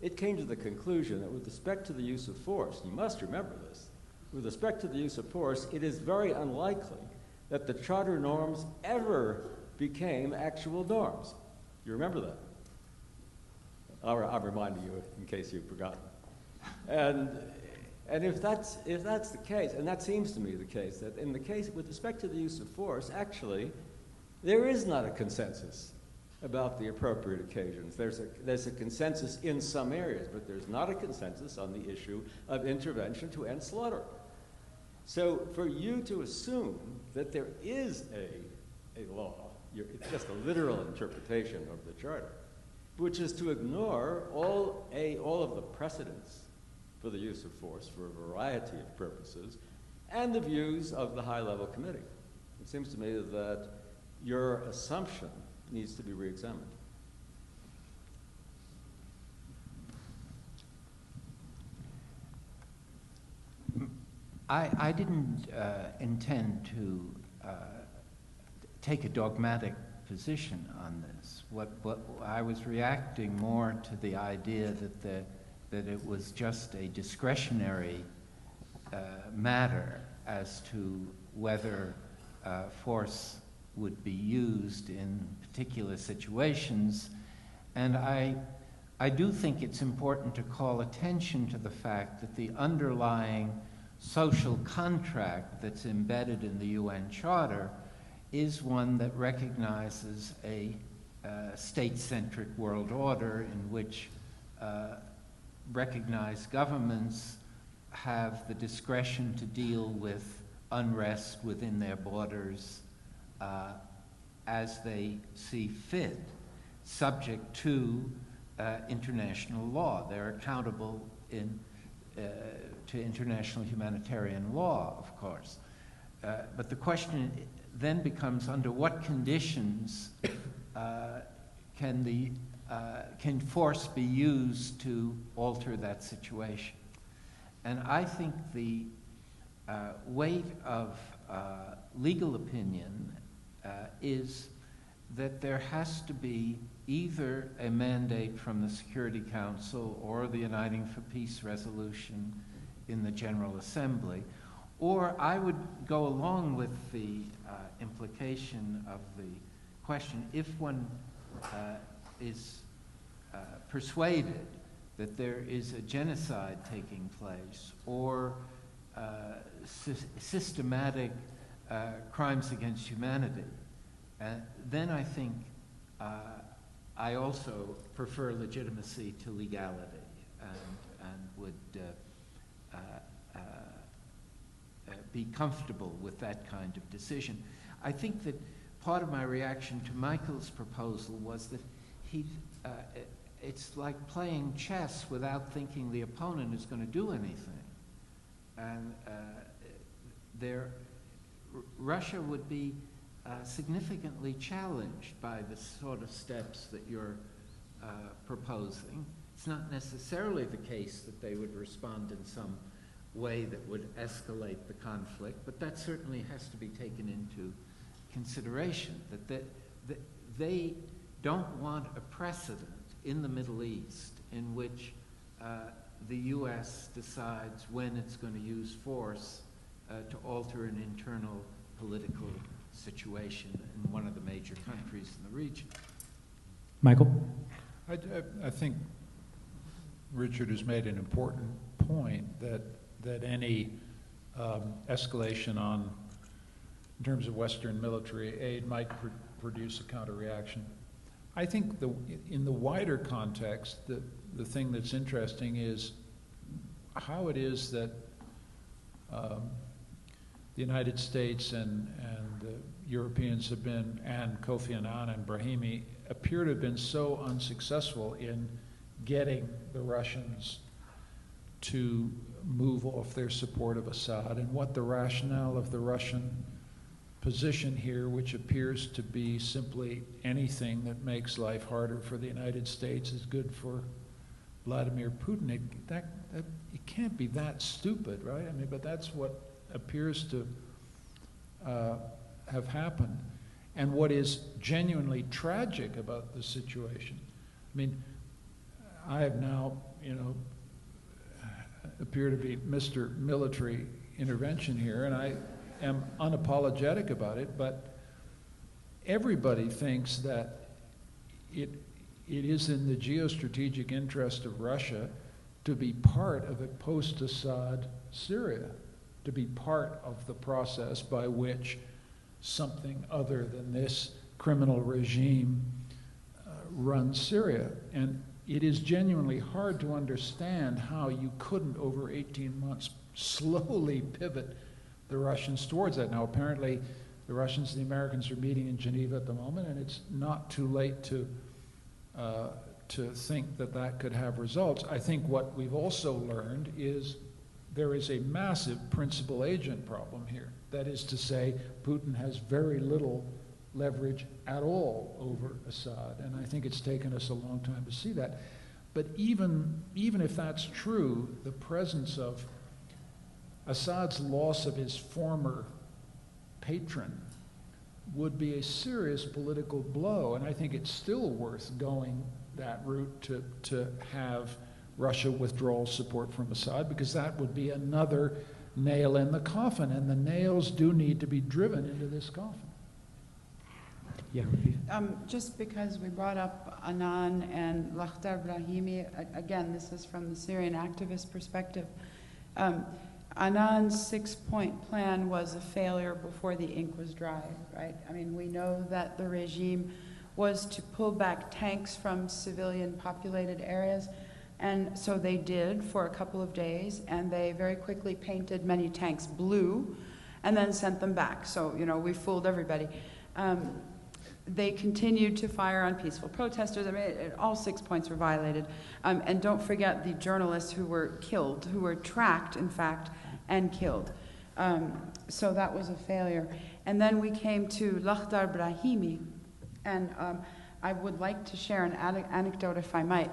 it came to the conclusion that with respect to the use of force, you must remember this, with respect to the use of force, it is very unlikely that the charter norms ever became actual norms. You remember that? I'm reminding you in case you've forgotten. And if that's the case, and that seems to me the case, that in the case with respect to the use of force, actually, there is not a consensus about the appropriate occasions. There's a consensus in some areas, but there's not a consensus on the issue of intervention to end slaughter. So for you to assume that there is a law, it's just a literal interpretation of the Charter, which is to ignore all of the precedents for the use of force for a variety of purposes and the views of the high-level committee. It seems to me that your assumption needs to be re-examined. I didn't intend to take a dogmatic position on this. What I was reacting more to the idea that it was just a discretionary matter as to whether force would be used in particular situations. And I do think it's important to call attention to the fact that the underlying social contract that's embedded in the UN Charter is one that recognizes a state-centric world order in which recognized governments have the discretion to deal with unrest within their borders as they see fit, subject to international law. They're accountable to international humanitarian law, of course. But the question then becomes, under what conditions can force be used to alter that situation? And I think the weight of legal opinion is that there has to be either a mandate from the Security Council or the Uniting for Peace resolution in the General Assembly, or I would go along with the implication of the question, if one is persuaded that there is a genocide taking place or systematic crimes against humanity, then I think I also prefer legitimacy to legality and would be comfortable with that kind of decision. I think that part of my reaction to Michael's proposal was that it's like playing chess without thinking the opponent is going to do anything. And Russia would be significantly challenged by the sort of steps that you're proposing. It's not necessarily the case that they would respond in some way that would escalate the conflict, but that certainly has to be taken into consideration, that they don't want a precedent in the Middle East in which the U.S. decides when it's going to use force to alter an internal political situation in one of the major countries in the region. Michael? I think Richard has made an important point that any escalation in terms of Western military aid might produce a counter-reaction. I think in the wider context, the thing that's interesting is how it is that the United States and the Europeans have been, and Kofi Annan and Brahimi, appear to have been so unsuccessful in getting the Russians to move off their support of Assad, and what the rationale of the Russian position here, which appears to be simply anything that makes life harder for the United States is good for Vladimir Putin. It can't be that stupid, right? I mean, but that's what appears to have happened. And what is genuinely tragic about the situation, I mean, I have now, appear to be Mr. Military Intervention here, and I am unapologetic about it, but everybody thinks that it is in the geostrategic interest of Russia to be part of a post-Assad Syria, to be part of the process by which something other than this criminal regime runs Syria. And it is genuinely hard to understand how you couldn't, over 18 months, slowly pivot the Russians towards that. Now, apparently, the Russians and the Americans are meeting in Geneva at the moment, and it's not too late to think that could have results. I think what we've also learned is there is a massive principal agent problem here. That is to say, Putin has very little leverage at all over Assad, and I think it's taken us a long time to see that. But even if that's true, the presence of Assad's loss of his former patron would be a serious political blow, and I think it's still worth going that route to have Russia withdraw support from Assad, because that would be another nail in the coffin, and the nails do need to be driven into this coffin. Yeah. Just because we brought up Annan and Lakhdar Brahimi, again, this is from the Syrian activist perspective. Annan's 6-point plan was a failure before the ink was dry, right? I mean, we know that the regime was to pull back tanks from civilian populated areas, and so they did for a couple of days, and they very quickly painted many tanks blue and then sent them back. So, we fooled everybody. They continued to fire on peaceful protesters. I mean, all 6 points were violated. And don't forget the journalists who were killed, who were tracked, in fact, and killed. So that was a failure. And then we came to Lakhdar Brahimi, and I would like to share an anecdote, if I might.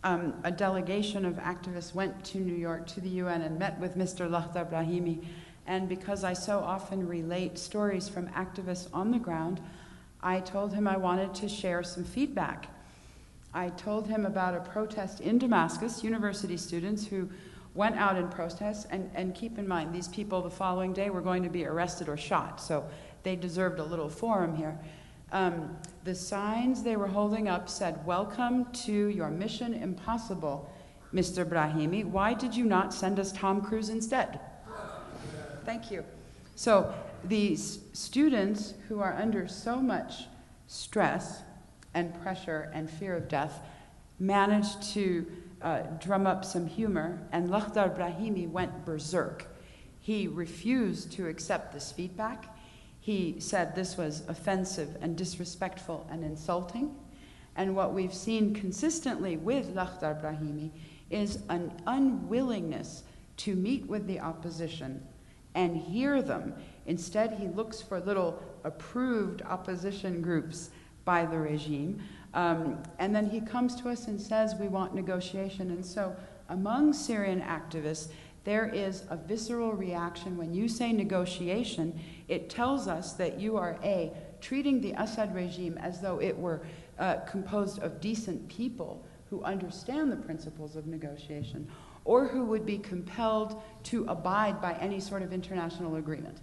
A delegation of activists went to New York, to the UN, and met with Mr. Lakhdar Brahimi. And because I so often relate stories from activists on the ground, I told him I wanted to share some feedback. I told him about a protest in Damascus, university students who went out in protest, and keep in mind, these people the following day were going to be arrested or shot, so they deserved a little forum here. The signs they were holding up said, "Welcome to your mission impossible, Mr. Brahimi. Why did you not send us Tom Cruise instead?" Thank you. So these students who are under so much stress and pressure and fear of death managed to drum up some humor, and Lakhdar Brahimi went berserk. He refused to accept this feedback. He said this was offensive and disrespectful and insulting. And what we've seen consistently with Lakhdar Brahimi is an unwillingness to meet with the opposition and hear them. Instead, he looks for little approved opposition groups by the regime. And then he comes to us and says, we want negotiation. And so among Syrian activists, there is a visceral reaction. When you say negotiation, it tells us that you are, A, treating the Assad regime as though it were composed of decent people who understand the principles of negotiation, or who would be compelled to abide by any sort of international agreement.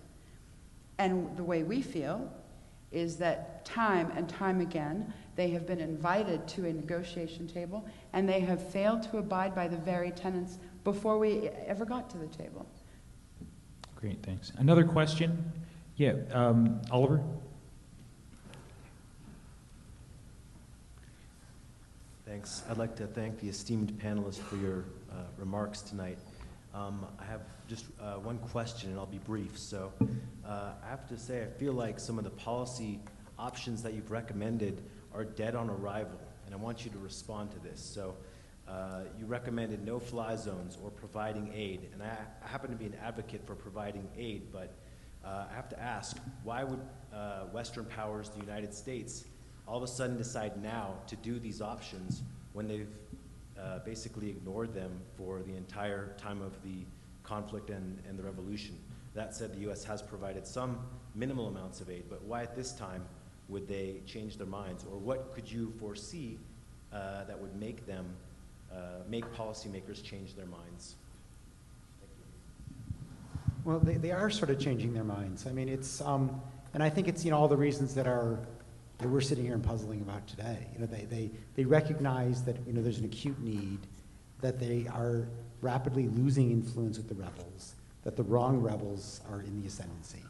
And the way we feel is that time and time again, they have been invited to a negotiation table, and they have failed to abide by the very tenets before we ever got to the table. Great, thanks. Another question? Yeah, Oliver? Thanks. I'd like to thank the esteemed panelists for your remarks tonight. I have just one question, and I'll be brief. So I have to say, I feel like some of the policy options that you've recommended are dead on arrival, and I want you to respond to this. So you recommended no-fly zones or providing aid, and I happen to be an advocate for providing aid, but I have to ask, why would Western powers, the United States, all of a sudden decide now to do these options when they've basically ignored them for the entire time of the conflict and the revolution? That said, the U.S. has provided some minimal amounts of aid, but why at this time would they change their minds? Or what could you foresee that would make them, make policymakers change their minds? Thank you. Well, they are sort of changing their minds. I mean, it's, and I think it's, all the reasons that we're sitting here and puzzling about today. They recognize that, there's an acute need, that they are rapidly losing influence with the rebels, that the wrong rebels are in the ascendancy,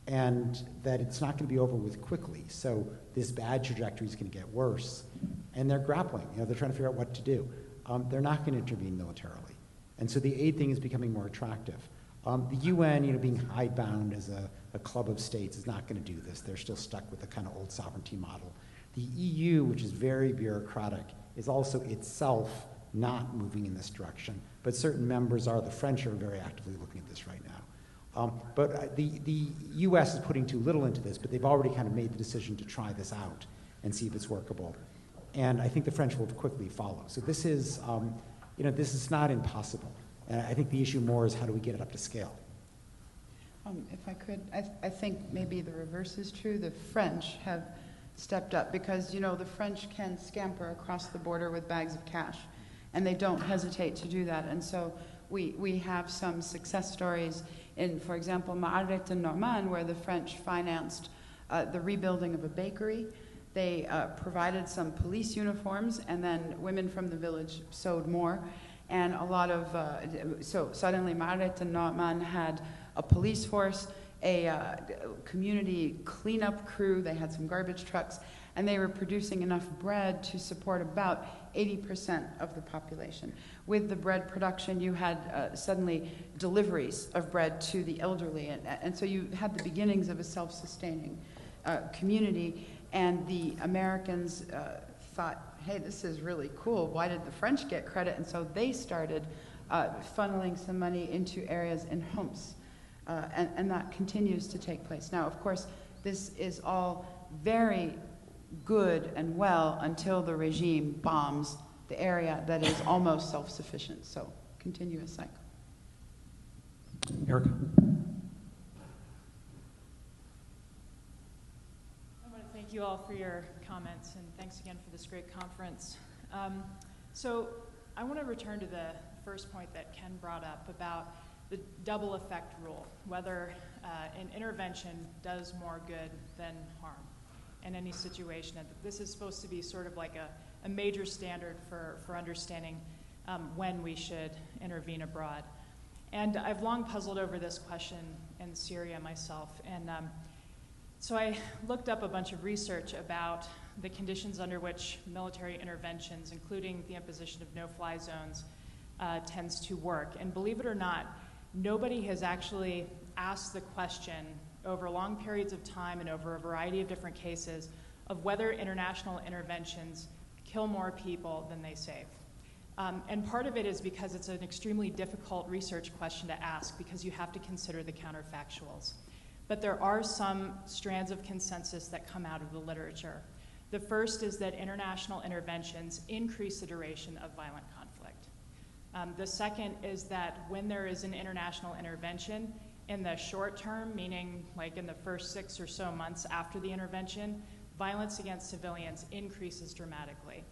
and that it's not going to be over with quickly. So this bad trajectory is going to get worse, and they're grappling. They're trying to figure out what to do. They're not going to intervene militarily, and so the aid thing is becoming more attractive. The UN, being hidebound as a club of states, is not going to do this. They're still stuck with the kind of old sovereignty model. The EU, which is very bureaucratic, is also itself not moving in this direction, but certain members are. The French are very actively looking at this right now. But the US is putting too little into this, but they've already kind of made the decision to try this out and see if it's workable. And I think the French will quickly follow. So this is, this is not impossible. And I think the issue more is how do we get it up to scale? If I could, I think maybe the reverse is true. The French have stepped up because, the French can scamper across the border with bags of cash, and they don't hesitate to do that. And so we have some success stories in, for example, Ma'aret and Norman, where the French financed the rebuilding of a bakery. They provided some police uniforms, and then women from the village sewed more. And a lot of, so suddenly Ma'aret and Norman had a police force, a community cleanup crew, they had some garbage trucks, and they were producing enough bread to support about 80% of the population. With the bread production, you had suddenly deliveries of bread to the elderly, and so you had the beginnings of a self-sustaining community, and the Americans thought, hey, this is really cool. Why did the French get credit? And so they started funneling some money into areas in Homs. And that continues to take place. Now, of course, this is all very good and well until the regime bombs the area that is almost self-sufficient. So, continuous cycle. Erica? I want to thank you all for your comments, and thanks again for this great conference. So I want to return to the first point that Ken brought up about the double effect rule, whether an intervention does more good than harm in any situation. And this is supposed to be sort of like a major standard for understanding when we should intervene abroad. And I've long puzzled over this question in Syria myself. And so I looked up a bunch of research about the conditions under which military interventions, including the imposition of no-fly zones, tends to work. And believe it or not, nobody has actually asked the question over long periods of time and over a variety of different cases of whether international interventions kill more people than they save. And part of it is because it's an extremely difficult research question to ask because you have to consider the counterfactuals. But there are some strands of consensus that come out of the literature. The first is that international interventions increase the duration of violent conflict. The second is that when there is an international intervention, in the short term, meaning like in the first 6 or so months after the intervention, violence against civilians increases dramatically.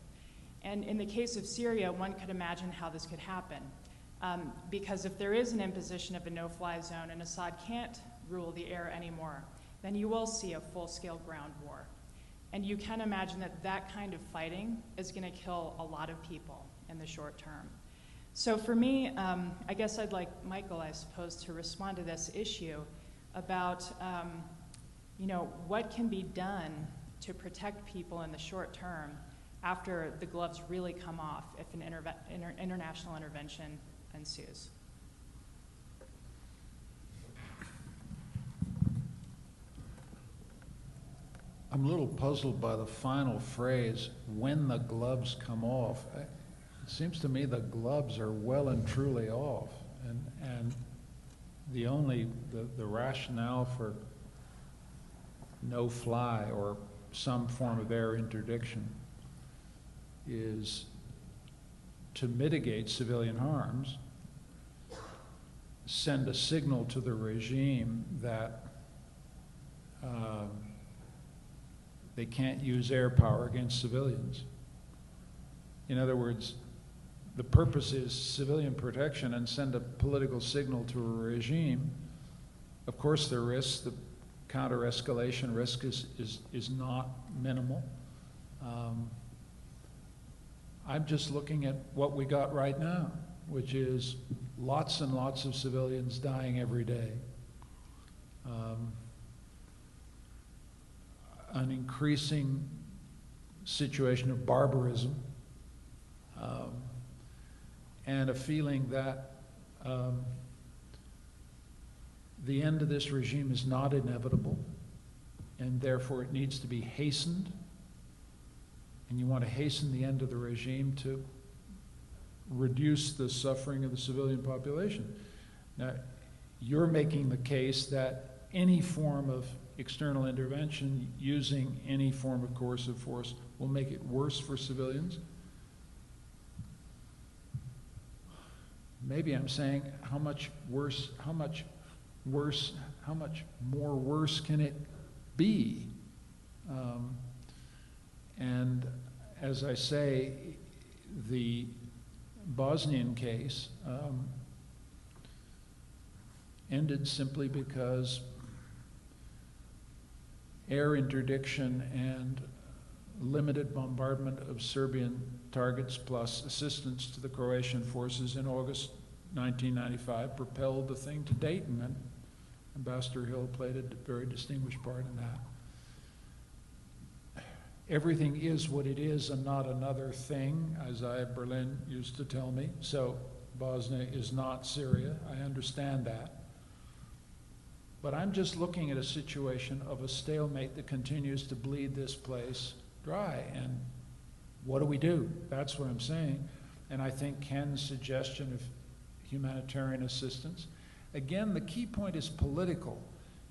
And in the case of Syria, one could imagine how this could happen. Because if there is an imposition of a no-fly zone and Assad can't rule the air anymore, then you will see a full-scale ground war. And you can imagine that that kind of fighting is going to kill a lot of people in the short term. So for me, I guess I'd like Michael, I suppose, to respond to this issue about, what can be done to protect people in the short term after the gloves really come off if an international intervention ensues. I'm a little puzzled by the final phrase, when the gloves come off. It seems to me the gloves are well and truly off, and the rationale for no fly or some form of air interdiction is to mitigate civilian harms, send a signal to the regime that they can't use air power against civilians. In other words, the purpose is civilian protection and send a political signal to a regime. Of course, the risk, the counter-escalation risk is not minimal. I'm just looking at what we got right now, which is lots and lots of civilians dying every day. An increasing situation of barbarism, and a feeling that the end of this regime is not inevitable, and therefore it needs to be hastened. And you want to hasten the end of the regime to reduce the suffering of the civilian population. Now, you're making the case that any form of external intervention using any form of coercive force will make it worse for civilians. Maybe I'm saying how much more worse can it be? And as I say, the Bosnian case ended simply because air interdiction and limited bombardment of Serbian targets plus assistance to the Croatian forces in August 1995 propelled the thing to Dayton, and Ambassador Hill played a very distinguished part in that. Everything is what it is and not another thing, Isaiah Berlin used to tell me. So Bosnia is not Syria. I understand that. But I'm just looking at a situation of a stalemate that continues to bleed this place dry. And what do? That's what I'm saying. And I think Ken's suggestion of humanitarian assistance, again, the key point is political.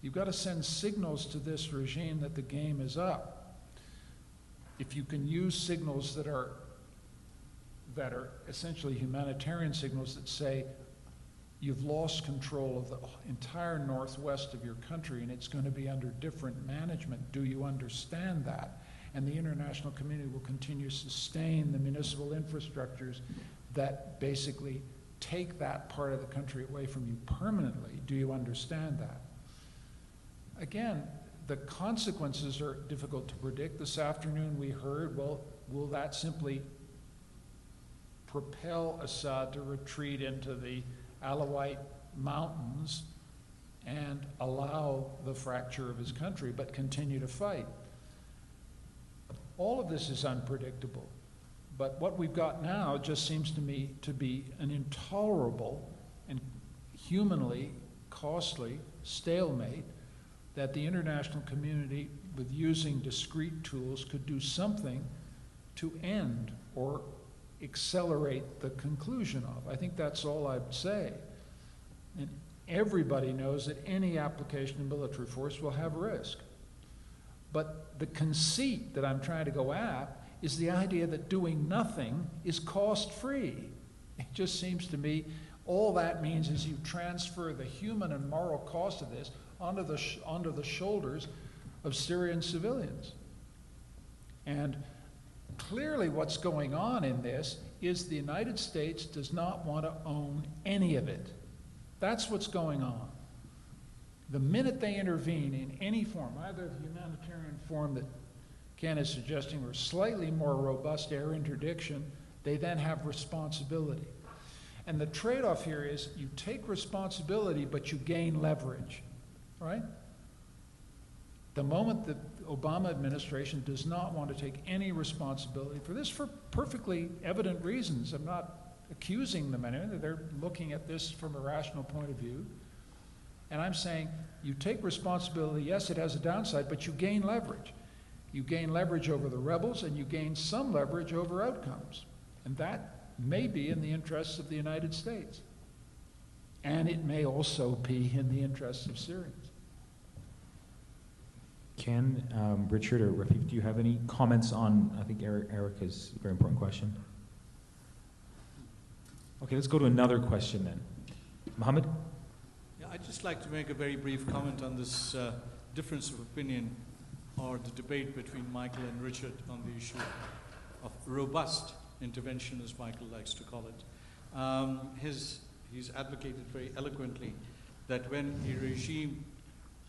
You've got to send signals to this regime that the game is up. If you can use signals that are essentially humanitarian signals that say you've lost control of the entire northwest of your country and it's going to be under different management, do you understand that? And the international community will continue to sustain the municipal infrastructures that basically take that part of the country away from you permanently. Do you understand that? Again, the consequences are difficult to predict. This afternoon we heard, well, will that simply propel Assad to retreat into the Alawite mountains and allow the fracture of his country, but continue to fight? All of this is unpredictable. But what we've got now just seems to me to be an intolerable and humanly costly stalemate that the international community, with using discrete tools, could do something to end or accelerate the conclusion of. I think that's all I'd say. And everybody knows that any application of military force will have risk. But the conceit that I'm trying to go at is the idea that doing nothing is cost-free. It just seems to me all that means is you transfer the human and moral cost of this onto the shoulders of Syrian civilians. And clearly what's going on in this is the United States does not want to own any of it. That's what's going on. The minute they intervene in any form, either the humanitarian form that Ken is suggesting or slightly more robust air interdiction, they then have responsibility. And the trade-off here is you take responsibility, but you gain leverage, right? The moment the Obama administration does not want to take any responsibility for this, for perfectly evident reasons. I'm not accusing them of anything. They're looking at this from a rational point of view. And I'm saying you take responsibility, yes, it has a downside, but you gain leverage. You gain leverage over the rebels, and you gain some leverage over outcomes. And that may be in the interests of the United States. And it may also be in the interests of Syrians. Ken, Richard, or Rafi, do you have any comments on, I think Erica's very important question? Okay, let's go to another question then. Mohammed? Yeah, I'd just like to make a very brief comment on this difference of opinion or the debate between Michael and Richard on the issue of robust intervention, as Michael likes to call it. He's advocated very eloquently that when a regime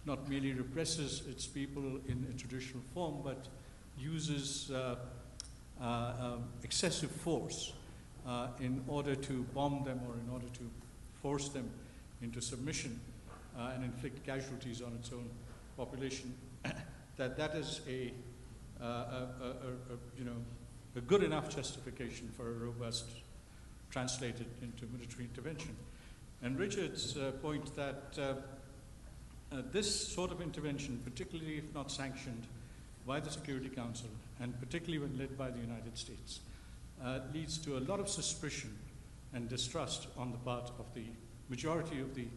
not merely represses its people in a traditional form, but uses excessive force in order to bomb them or in order to force them into submission and inflict casualties on its own population, that is a good enough justification for a robust, translated into military intervention. And Richard's point that this sort of intervention, particularly if not sanctioned by the Security Council, and particularly when led by the United States, leads to a lot of suspicion and distrust on the part of the majority of the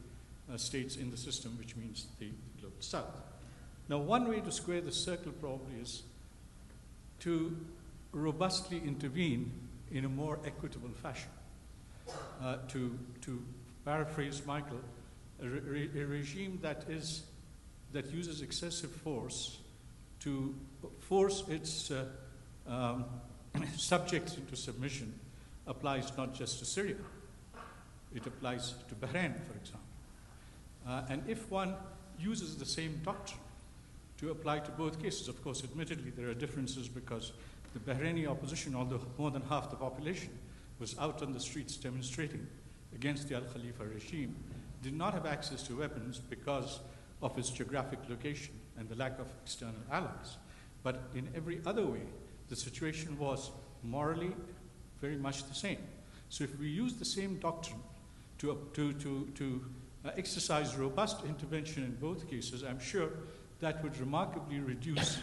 states in the system, which means the Global South. Now, one way to square the circle probably is to robustly intervene in a more equitable fashion. To paraphrase Michael, a regime that uses excessive force to force its subjects into submission applies not just to Syria, it applies to Bahrain, for example. And if one uses the same doctrine to apply to both cases, of course, admittedly, there are differences because the Bahraini opposition, although more than half the population was out on the streets demonstrating against the Al-Khalifa regime, did not have access to weapons because of its geographic location and the lack of external allies. But in every other way, the situation was morally very much the same. So if we use the same doctrine to exercise robust intervention in both cases, I'm sure that would remarkably reduce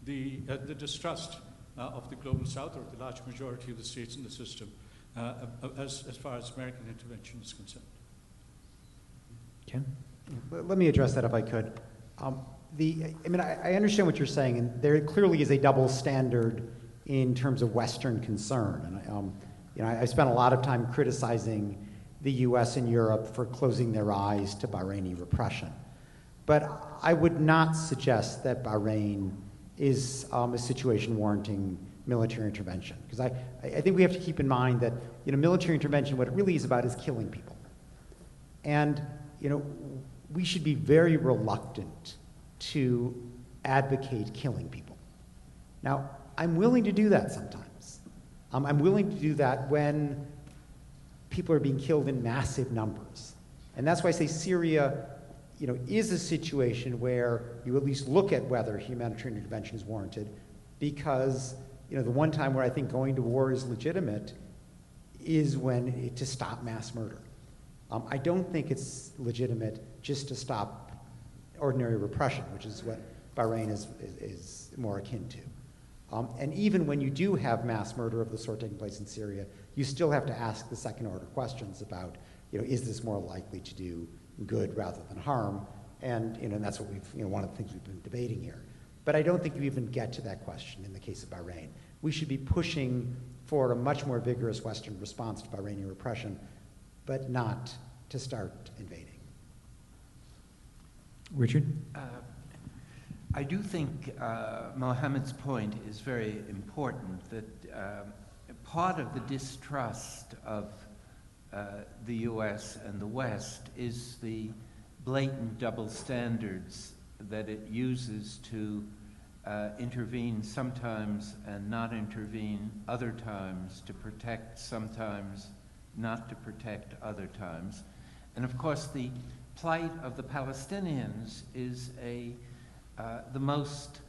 the distrust of the Global South, or the large majority of the states in the system, as far as American intervention is concerned. Ken? Let me address that if I could. I understand what you're saying, and there clearly is a double standard in terms of Western concern. And I spent a lot of time criticizing the U.S. and Europe for closing their eyes to Bahraini repression. But I would not suggest that Bahrain is a situation warranting military intervention. Because I think we have to keep in mind that military intervention, what it really is about is killing people. And we should be very reluctant to advocate killing people. Now, I'm willing to do that sometimes. I'm willing to do that when people are being killed in massive numbers. And that's why I say Syria is a situation where you at least look at whether humanitarian intervention is warranted, because the one time where I think going to war is legitimate is when to stop mass murder. I don't think it's legitimate just to stop ordinary repression, which is what Bahrain is more akin to. And even when you do have mass murder of the sort taking place in Syria, you still have to ask the second-order questions about, is this more likely to do good rather than harm? And that's what one of the things we've been debating here. But I don't think you even get to that question in the case of Bahrain. We should be pushing for a much more vigorous Western response to Bahraini repression, but not to start invading. Richard? I do think Mohammed's point is very important, that part of the distrust of the U.S. and the West is the blatant double standards that it uses to intervene sometimes and not intervene other times, to protect sometimes not to protect other times. And of course, the plight of the Palestinians is the most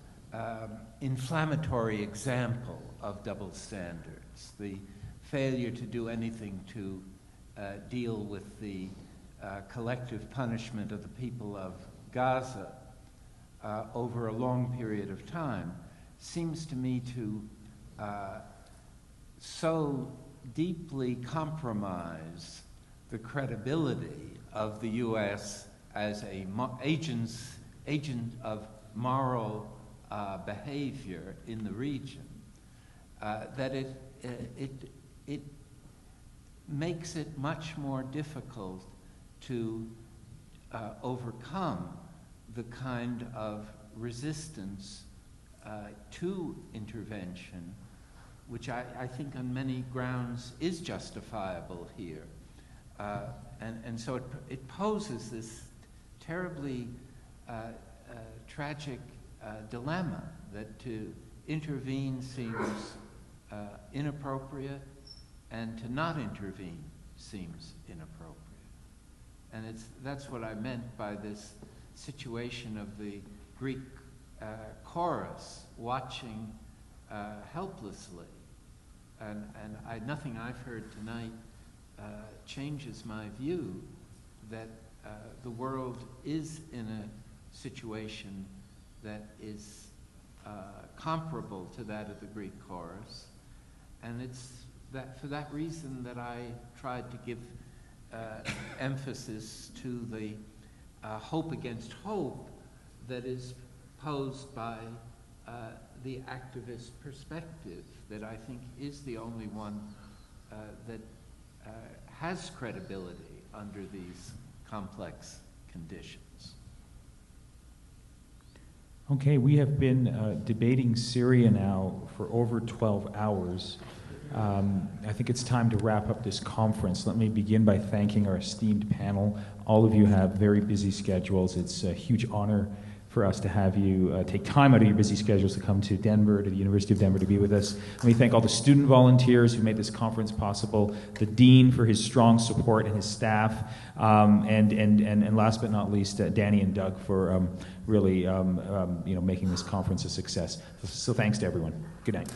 inflammatory example of double standards. The failure to do anything to deal with the collective punishment of the people of Gaza over a long period of time seems to me to so deeply compromise the credibility of the U.S. as a agent of moral behavior in the region that it makes it much more difficult to overcome the kind of resistance to intervention, which I think on many grounds is justifiable here. And so it poses this terribly tragic dilemma that to intervene seems inappropriate, and to not intervene seems inappropriate. And that's what I meant by this situation of the Greek chorus watching helplessly. And nothing I've heard tonight changes my view that the world is in a situation that is comparable to that of the Greek chorus. And it's for that reason that I tried to give emphasis to the hope against hope that is posed by the activist perspective, that I think is the only one that has credibility under these complex conditions. Okay, we have been debating Syria now for over 12 hours. I think it's time to wrap up this conference. Let me begin by thanking our esteemed panel. All of you have very busy schedules. It's a huge honor for us to have you take time out of your busy schedules to come to Denver, to the University of Denver, to be with us. Let me thank all the student volunteers who made this conference possible, the dean for his strong support and his staff, and last but not least, Danny and Doug for really making this conference a success. So thanks to everyone. Good night.